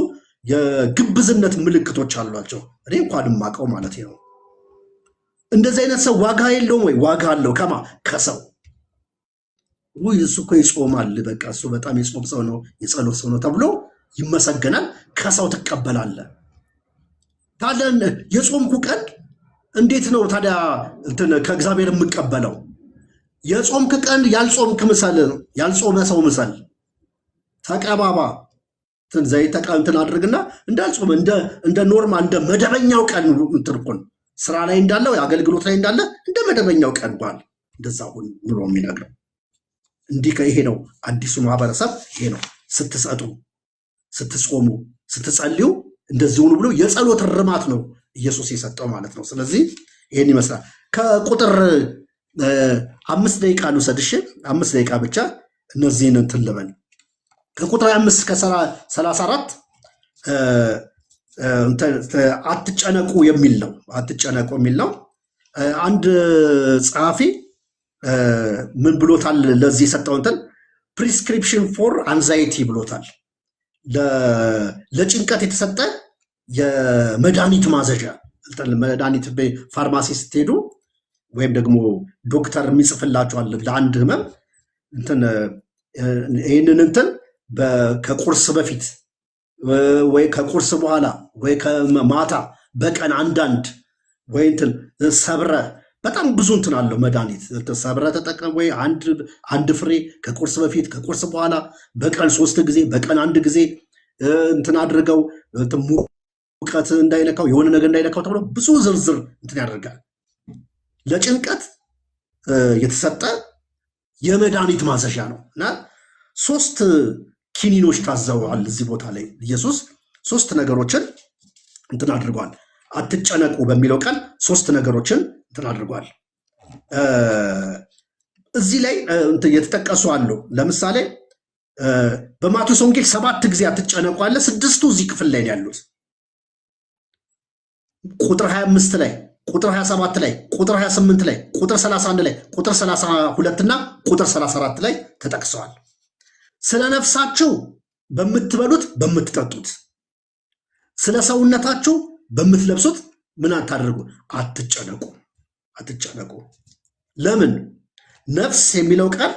Speaker 1: የግብዝነት ምልክቶች አሏቸው። እኔ እንኳን የማውቀው ማለት ነው። እንደዚህ አይነት ሰው ዋጋ የለውም ወይ? ዋጋ አለው። ከማ ከሰው ውይ እሱ እኮ ይጾማል፣ በቃ እሱ በጣም የጾም ሰው ነው፣ የጸሎት ሰው ነው ተብሎ ይመሰገናል። ከሰው ትቀበላለህ። ታዲያ የጾምኩ ቀን እንዴት ነው ታዲያ እንትን ከእግዚአብሔር የምቀበለው? የጾምክ ቀን ያልጾምክ ምሰል፣ ያልጾመ ሰው ምሰል። ተቀባባ፣ ዘይት እንትን አድርግና እንዳልጾመ እንደ ኖርማል እንደ መደበኛው ቀን እንትን እኮ ስራ ላይ እንዳለው የአገልግሎት ላይ እንዳለ እንደ መደበኛው ቀን ባል እንደዛ ሁን ብሎ የሚነግረው እንዲህ። ይሄ ነው አዲሱ ማህበረሰብ። ይሄ ነው ስትሰጡ፣ ስትጾሙ፣ ስትጸልዩ እንደዚህ ሁኑ ብሎ የጸሎት ርማት ነው ኢየሱስ የሰጠው ማለት ነው። ስለዚህ ይሄን ይመስላል። ከቁጥር 5 ደቂቃ ልውሰድ። እሺ 5 ደቂቃ ብቻ እነዚህን እንትን ልበል። ከቁጥር 5 እስከ 34 አትጨነቁ የሚል ነው። አትጨነቁ የሚል ነው። አንድ ጸሐፊ ምን ብሎታል? ለዚህ የሰጠው እንትን ፕሪስክሪፕሽን ፎር አንዛይቲ ብሎታል። ለጭንቀት የተሰጠ የመድኃኒት ማዘዣ። መድኃኒት ፋርማሲ ስትሄዱ ወይም ደግሞ ዶክተር የሚጽፍላችኋል ለአንድ ህመም እንትን ይህንን እንትን ከቁርስ በፊት ወይ ከቁርስ በኋላ ወይ ከማታ በቀን አንዳንድ ወይ እንትን ሰብረ በጣም ብዙ እንትን አለው መድኃኒት ሰብረ ተጠቀም። ወይ አንድ ፍሬ ከቁርስ በፊት ከቁርስ በኋላ በቀን 3 ጊዜ በቀን 1 ጊዜ እንትን አድርገው ሙቀት እንዳይነካው የሆነ ነገር እንዳይነካው ተብሎ ብዙ ዝርዝር እንትን ያደርጋል። ለጭንቀት የተሰጠ የመድኃኒት ማዘዣ ነው እና 3 ኪኒኖች ታዘዋል። እዚህ ቦታ ላይ ኢየሱስ 3 ነገሮችን እንትን አድርጓል። አትጨነቁ በሚለው ቃል 3 ነገሮችን እንትን አድርጓል። እዚህ ላይ የተጠቀሱ አሉ። ለምሳሌ በማቴዎስ ወንጌል 7 ጊዜ አትጨነቁ አለ። 6ቱ እዚህ ክፍል ላይ ያሉት ቁጥር 25 ላይ፣ ቁጥር 27 ላይ፣ ቁጥር 28 ላይ፣ ቁጥር 31 ላይ፣ ቁጥር 32 እና ቁጥር 34 ላይ ተጠቅሰዋል። ስለ ነፍሳችሁ በምትበሉት በምትጠጡት፣ ስለ ሰውነታችሁ በምትለብሱት ምን አታደርጉ? አትጨነቁ፣ አትጨነቁ። ለምን? ነፍስ የሚለው ቃል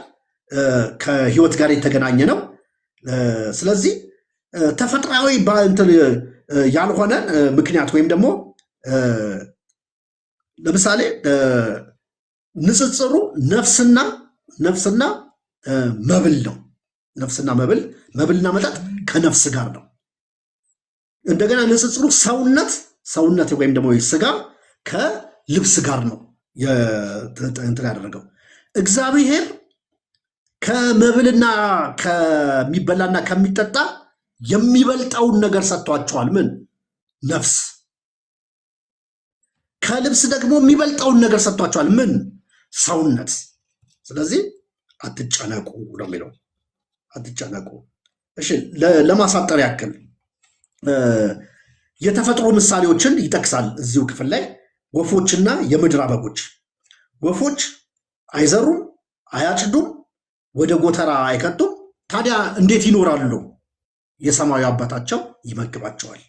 Speaker 1: ከህይወት ጋር የተገናኘ ነው። ስለዚህ ተፈጥሯዊ ያልሆነ ምክንያት ወይም ደግሞ ለምሳሌ ንጽጽሩ ነፍስና መብል ነው። ነፍስና መብልና መጠጥ ከነፍስ ጋር ነው። እንደገና ንጽጽሩ ሰውነት ወይም ደግሞ ስጋ ከልብስ ጋር ነው እንትን ያደረገው። እግዚአብሔር ከመብልና ከሚበላና ከሚጠጣ የሚበልጠውን ነገር ሰጥቷቸዋል። ምን? ነፍስ። ከልብስ ደግሞ የሚበልጠውን ነገር ሰጥቷቸዋል። ምን? ሰውነት። ስለዚህ አትጨነቁ ነው የሚለው። አትጨነቁ። እሺ፣ ለማሳጠር ያክል የተፈጥሮ ምሳሌዎችን ይጠቅሳል እዚሁ ክፍል ላይ። ወፎችና የምድር አበቦች። ወፎች አይዘሩም፣ አያጭዱም፣ ወደ ጎተራ አይከቱም። ታዲያ እንዴት ይኖራሉ? የሰማዩ አባታቸው ይመግባቸዋል።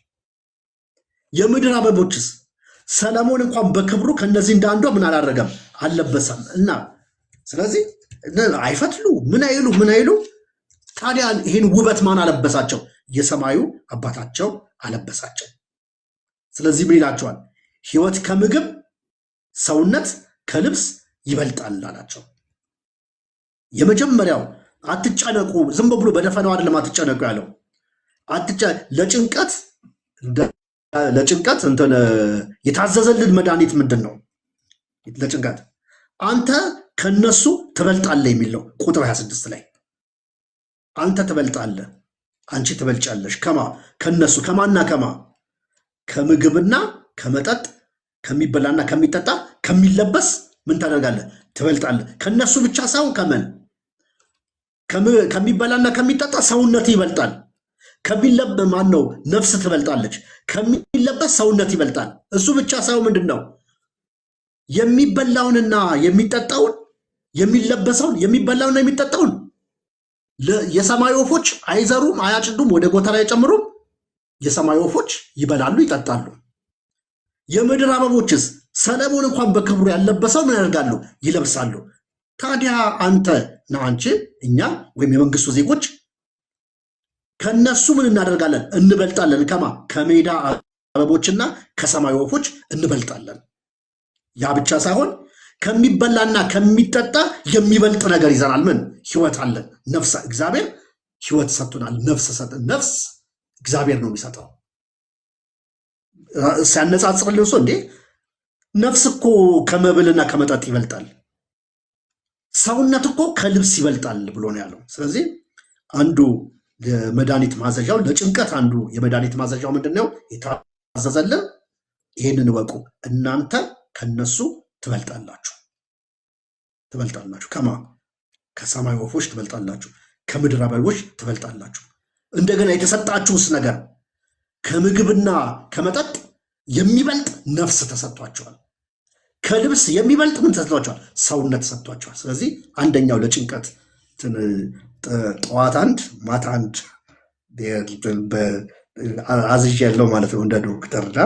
Speaker 1: የምድር አበቦችስ? ሰለሞን እንኳን በክብሩ ከነዚህ እንደ አንዷ ምን አላደረገም? አልለበሰም። እና ስለዚህ አይፈትሉ፣ ምን አይሉ። ታዲያ ይህን ውበት ማን አለበሳቸው? የሰማዩ አባታቸው አለበሳቸው። ስለዚህ ምን ይላቸዋል? ሕይወት ከምግብ ሰውነት ከልብስ ይበልጣል አላቸው። የመጀመሪያው አትጨነቁ። ዝም ብሎ በደፈናው አይደለም አትጨነቁ ያለው። ለጭንቀት እንትን የታዘዘልን መድኃኒት ምንድን ነው? ለጭንቀት አንተ ከነሱ ትበልጣለህ የሚል ነው። ቁጥር 26 ላይ አንተ ትበልጣለህ፣ አንቺ ትበልጫለሽ። ከነሱ ከማና ከምግብና ከመጠጥ ከሚበላና ከሚጠጣ ከሚለበስ ምን ታደርጋለህ? ትበልጣለህ። ከነሱ ብቻ ሳይሆን ከሚበላና ከሚጠጣ ሰውነት ይበልጣል። ከሚለብ ማን ነው? ነፍስ ትበልጣለች። ከሚለበስ ሰውነት ይበልጣል። እሱ ብቻ ሳይሆን ምንድን ነው የሚበላውንና የሚጠጣውን የሚለበሰውን የሚበላውና የሚጠጣውን የሰማይ ወፎች አይዘሩም፣ አያጭዱም፣ ወደ ጎተራ አይጨምሩም። የሰማይ ወፎች ይበላሉ፣ ይጠጣሉ። የምድር አበቦችስ ሰለሞን እንኳን በክብሩ ያለበሰው ምን ያደርጋሉ? ይለብሳሉ። ታዲያ አንተና አንቺ እኛ ወይም የመንግስቱ ዜጎች ከነሱ ምን እናደርጋለን? እንበልጣለን። ከማ ከሜዳ አበቦችና ከሰማይ ወፎች እንበልጣለን። ያ ብቻ ሳይሆን ከሚበላና ከሚጠጣ የሚበልጥ ነገር ይዘናል። ምን? ህይወት አለን። ነፍስ እግዚአብሔር ህይወት ሰጥቶናል። ነፍስ እግዚአብሔር ነው የሚሰጠው። ሲያነጻጽርልን ሰው እንዴ ነፍስ እኮ ከመብልና ከመጠጥ ይበልጣል፣ ሰውነት እኮ ከልብስ ይበልጣል ብሎ ነው ያለው። ስለዚህ አንዱ የመድኃኒት ማዘዣው ለጭንቀት አንዱ የመድኃኒት ማዘዣው ምንድነው? የታዘዘልን ይህንን እወቁ፣ እናንተ ከነሱ ትበልጣላችሁ። ከማ ከሰማይ ወፎች ትበልጣላችሁ፣ ከምድር አበቦች ትበልጣላችሁ። እንደገና የተሰጣችሁስ ነገር ከምግብና ከመጠጥ የሚበልጥ ነፍስ ተሰጥቷቸዋል። ከልብስ የሚበልጥ ምን ተሰጥቷቸዋል? ሰውነት ተሰጥቷቸዋል። ስለዚህ አንደኛው ለጭንቀት ጠዋት አንድ ማታ አንድ አዝዥ ያለው ማለት ነው እንደ ዶክተርና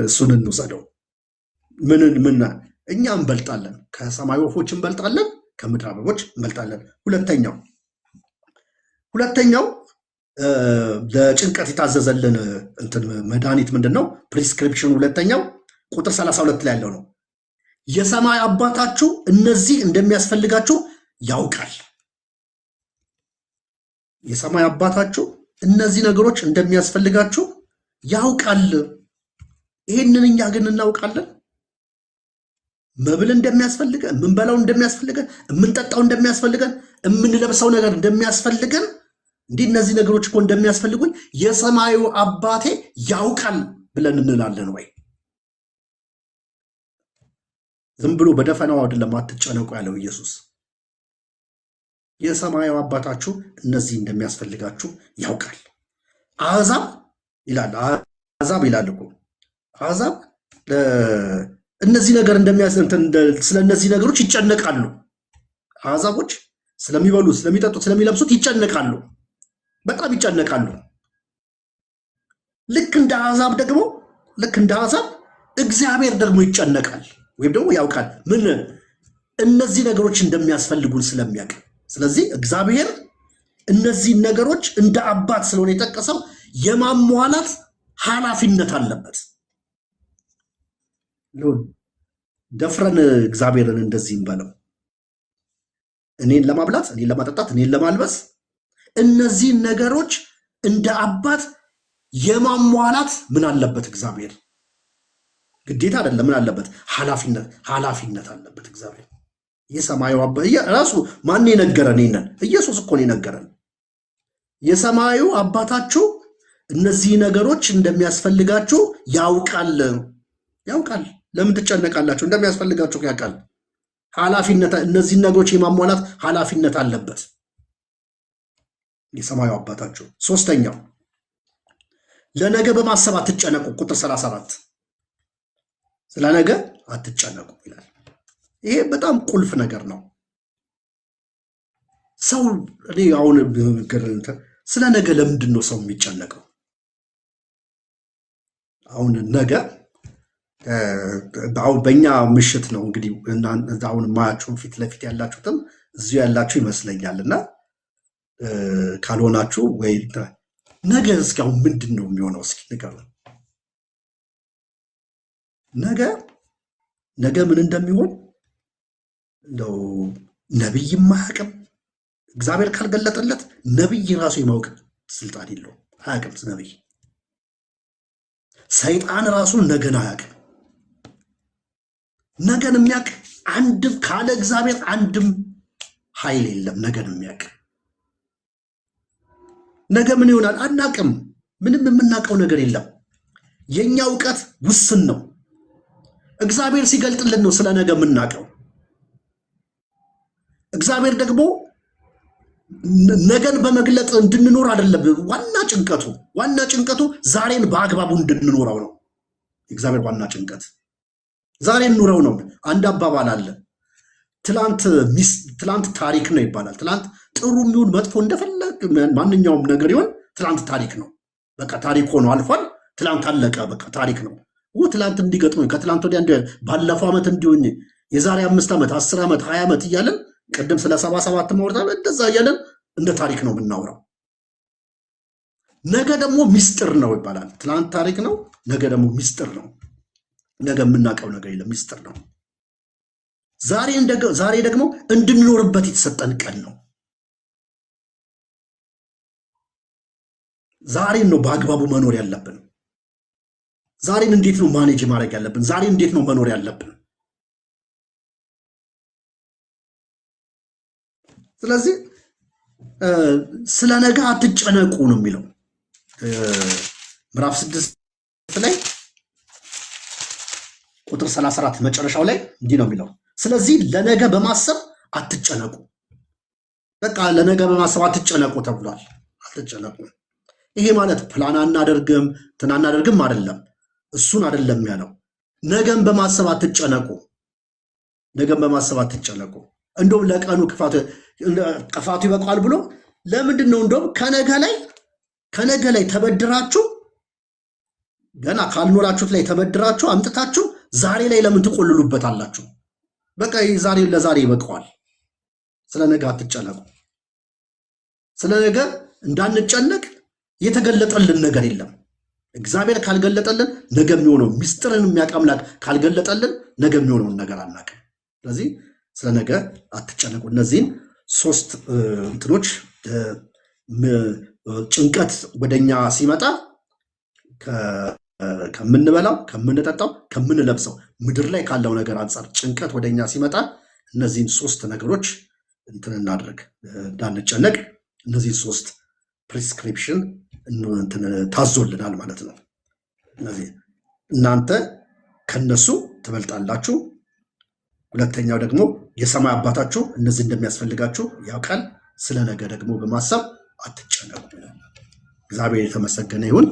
Speaker 1: እሱን እንውሰደው። ምን እኛ እንበልጣለን፣ ከሰማይ ወፎች እንበልጣለን፣ ከምድር አበቦች እንበልጣለን። ሁለተኛው ለጭንቀት የታዘዘልን መድኃኒት ምንድን ነው? ፕሪስክሪፕሽን ሁለተኛው ቁጥር 32 ላይ ያለው ነው። የሰማይ አባታችሁ እነዚህ እንደሚያስፈልጋችሁ ያውቃል። የሰማይ አባታችሁ እነዚህ ነገሮች እንደሚያስፈልጋችሁ ያውቃል። ይህንን እኛ ግን እናውቃለን? መብል እንደሚያስፈልገን፣ የምንበላው እንደሚያስፈልገን፣ የምንጠጣው እንደሚያስፈልገን፣ የምንለብሰው ነገር እንደሚያስፈልገን እንዲህ እነዚህ ነገሮች እኮ እንደሚያስፈልጉኝ የሰማዩ አባቴ ያውቃል ብለን እንላለን ወይ? ዝም ብሎ በደፈናው አይደለም አትጨነቁ ያለው ኢየሱስ። የሰማዩ አባታችሁ እነዚህ እንደሚያስፈልጋችሁ ያውቃል። አሕዛብ ይላል እኮ አሕዛብ እነዚህ ነገር ስለ እነዚህ ነገሮች ይጨነቃሉ። አሕዛቦች ስለሚበሉት፣ ስለሚጠጡት፣ ስለሚለብሱት ይጨነቃሉ፣ በጣም ይጨነቃሉ። ልክ እንደ አሕዛብ እግዚአብሔር ደግሞ ይጨነቃል ወይም ደግሞ ያውቃል። ምን? እነዚህ ነገሮች እንደሚያስፈልጉን ስለሚያውቅ። ስለዚህ እግዚአብሔር እነዚህ ነገሮች እንደ አባት ስለሆነ የጠቀሰው የማሟላት ኃላፊነት አለበት። ደፍረን እግዚአብሔርን እንደዚህ እንበለው፣ እኔን ለማብላት፣ እኔን ለማጠጣት፣ እኔን ለማልበስ እነዚህን ነገሮች እንደ አባት የማሟላት ምን አለበት? እግዚአብሔር ግዴታ አይደለም፣ ምን አለበት? ኃላፊነት አለበት እግዚአብሔር። የሰማዩ ራሱ ማን የነገረን? ይሄንን ኢየሱስ እኮ ነው የነገረን። የሰማዩ አባታችሁ እነዚህ ነገሮች እንደሚያስፈልጋችሁ ያውቃል። ለምን ትጨነቃላችሁ? እንደሚያስፈልጋችሁ ያውቃል። ኃላፊነት፣ እነዚህን ነገሮች የማሟላት ኃላፊነት አለበት የሰማዩ አባታችሁ። ሶስተኛው ለነገ በማሰብ አትጨነቁ። ቁጥር 34 ስለ ነገ አትጨነቁ ይላል። ይሄ በጣም ቁልፍ ነገር ነው። ሰው አሁን ስለ ነገ ለምንድን ነው ሰው የሚጨነቀው? አሁን ነገ አሁን በእኛ ምሽት ነው እንግዲህ አሁን ማያችሁን ፊት ለፊት ያላችሁትም እዚሁ ያላችሁ ይመስለኛል። እና ካልሆናችሁ ወይ ነገ እስኪ አሁን ምንድን ነው የሚሆነው? እስኪ ንገሩ። ነገ ምን እንደሚሆን እንደው ነቢይም አያውቅም። እግዚአብሔር ካልገለጠለት ነቢይ ራሱ የማወቅ ስልጣን የለውም። አያውቅም ነቢይ። ሰይጣን ራሱ ነገን አያውቅም። ነገን የሚያውቅ አንድም ካለ እግዚአብሔር አንድም ኃይል የለም። ነገን የሚያውቅ ነገ ምን ይሆናል አናውቅም። ምንም የምናውቀው ነገር የለም። የኛ እውቀት ውስን ነው። እግዚአብሔር ሲገልጥልን ነው ስለ ነገ የምናውቀው። እግዚአብሔር ደግሞ ነገን በመግለጥ እንድንኖር አይደለም። ዋና ጭንቀቱ ዛሬን በአግባቡ እንድንኖረው ነው። እግዚአብሔር ዋና ጭንቀት ዛሬን ኑረው ነው። አንድ አባባል አለ፣ ትላንት ታሪክ ነው ይባላል። ትላንት ጥሩ የሚሆን መጥፎ እንደፈለግ ማንኛውም ነገር ይሆን ትላንት ታሪክ ነው። በቃ ታሪክ ሆኖ አልፏል። ትላንት አለቀ። በቃ ታሪክ ነው። ትላንት እንዲገጥሙኝ ከትላንት ወዲያ ባለፈው ዓመት እንዲሆኝ የዛሬ 5 ዓመት 10 ዓመት 20 ዓመት እያለን ቅድም ስለ 77 ማውራት እንደዛ እያለን እንደ ታሪክ ነው የምናወራው። ነገ ደግሞ ሚስጥር ነው ይባላል። ትላንት ታሪክ ነው፣ ነገ ደግሞ ሚስጥር ነው። ነገ የምናውቀው ነገር የለም፣ ሚስጥር ነው። ዛሬ ደግሞ እንድንኖርበት የተሰጠን ቀን ነው። ዛሬን ነው በአግባቡ መኖር ያለብን። ዛሬን እንዴት ነው ማኔጅ ማድረግ ያለብን? ዛሬን እንዴት ነው መኖር ያለብን? ስለዚህ ስለ ነገ አትጨነቁ ነው የሚለው ምዕራፍ 6 ላይ ቁጥር 34 መጨረሻው ላይ እንዲህ ነው የሚለው፣ ስለዚህ ለነገ በማሰብ አትጨነቁ። በቃ ለነገ በማሰብ አትጨነቁ ተብሏል። አትጨነቁ። ይሄ ማለት ፕላን አናደርግም ትናናደርግም አይደለም። እሱን አይደለም ያለው። ነገን በማሰብ አትጨነቁ። ነገን በማሰብ አትጨነቁ። እንደውም ለቀኑ ክፋቱ ይበቃል ብሎ ለምንድን ነው እንደውም ከነገ ላይ ተበድራችሁ ገና ካልኖራችሁት ላይ ተበድራችሁ አምጥታችሁ ዛሬ ላይ ለምን ትቆልሉበት አላችሁ? በቃ ዛሬ ለዛሬ ይበቃዋል። ስለ ነገ አትጨነቁ። ስለ ነገ እንዳንጨነቅ የተገለጠልን ነገር የለም። እግዚአብሔር ካልገለጠልን ነገ የሚሆነው ሚስጥርን የሚያውቅ አምላክ ካልገለጠልን ነገ የሚሆነውን ነገር አናውቅም። ስለዚህ ስለ ነገ አትጨነቁ። እነዚህን 3 እንትኖች ጭንቀት ወደኛ ሲመጣ ከምንበላው፣ ከምንጠጣው፣ ከምንለብሰው ምድር ላይ ካለው ነገር አንጻር ጭንቀት ወደኛ ሲመጣ እነዚህን 3 ነገሮች እንትን እናድርግ፣ እንዳንጨነቅ። እነዚህን 3 ፕሪስክሪፕሽን ታዞልናል ማለት ነው። እነዚህ እናንተ ከነሱ ትበልጣላችሁ። ሁለተኛው ደግሞ የሰማይ አባታችሁ እነዚህ እንደሚያስፈልጋችሁ ያውቃል። ስለ ነገ ደግሞ በማሰብ አትጨነቁ። እግዚአብሔር የተመሰገነ ይሁን።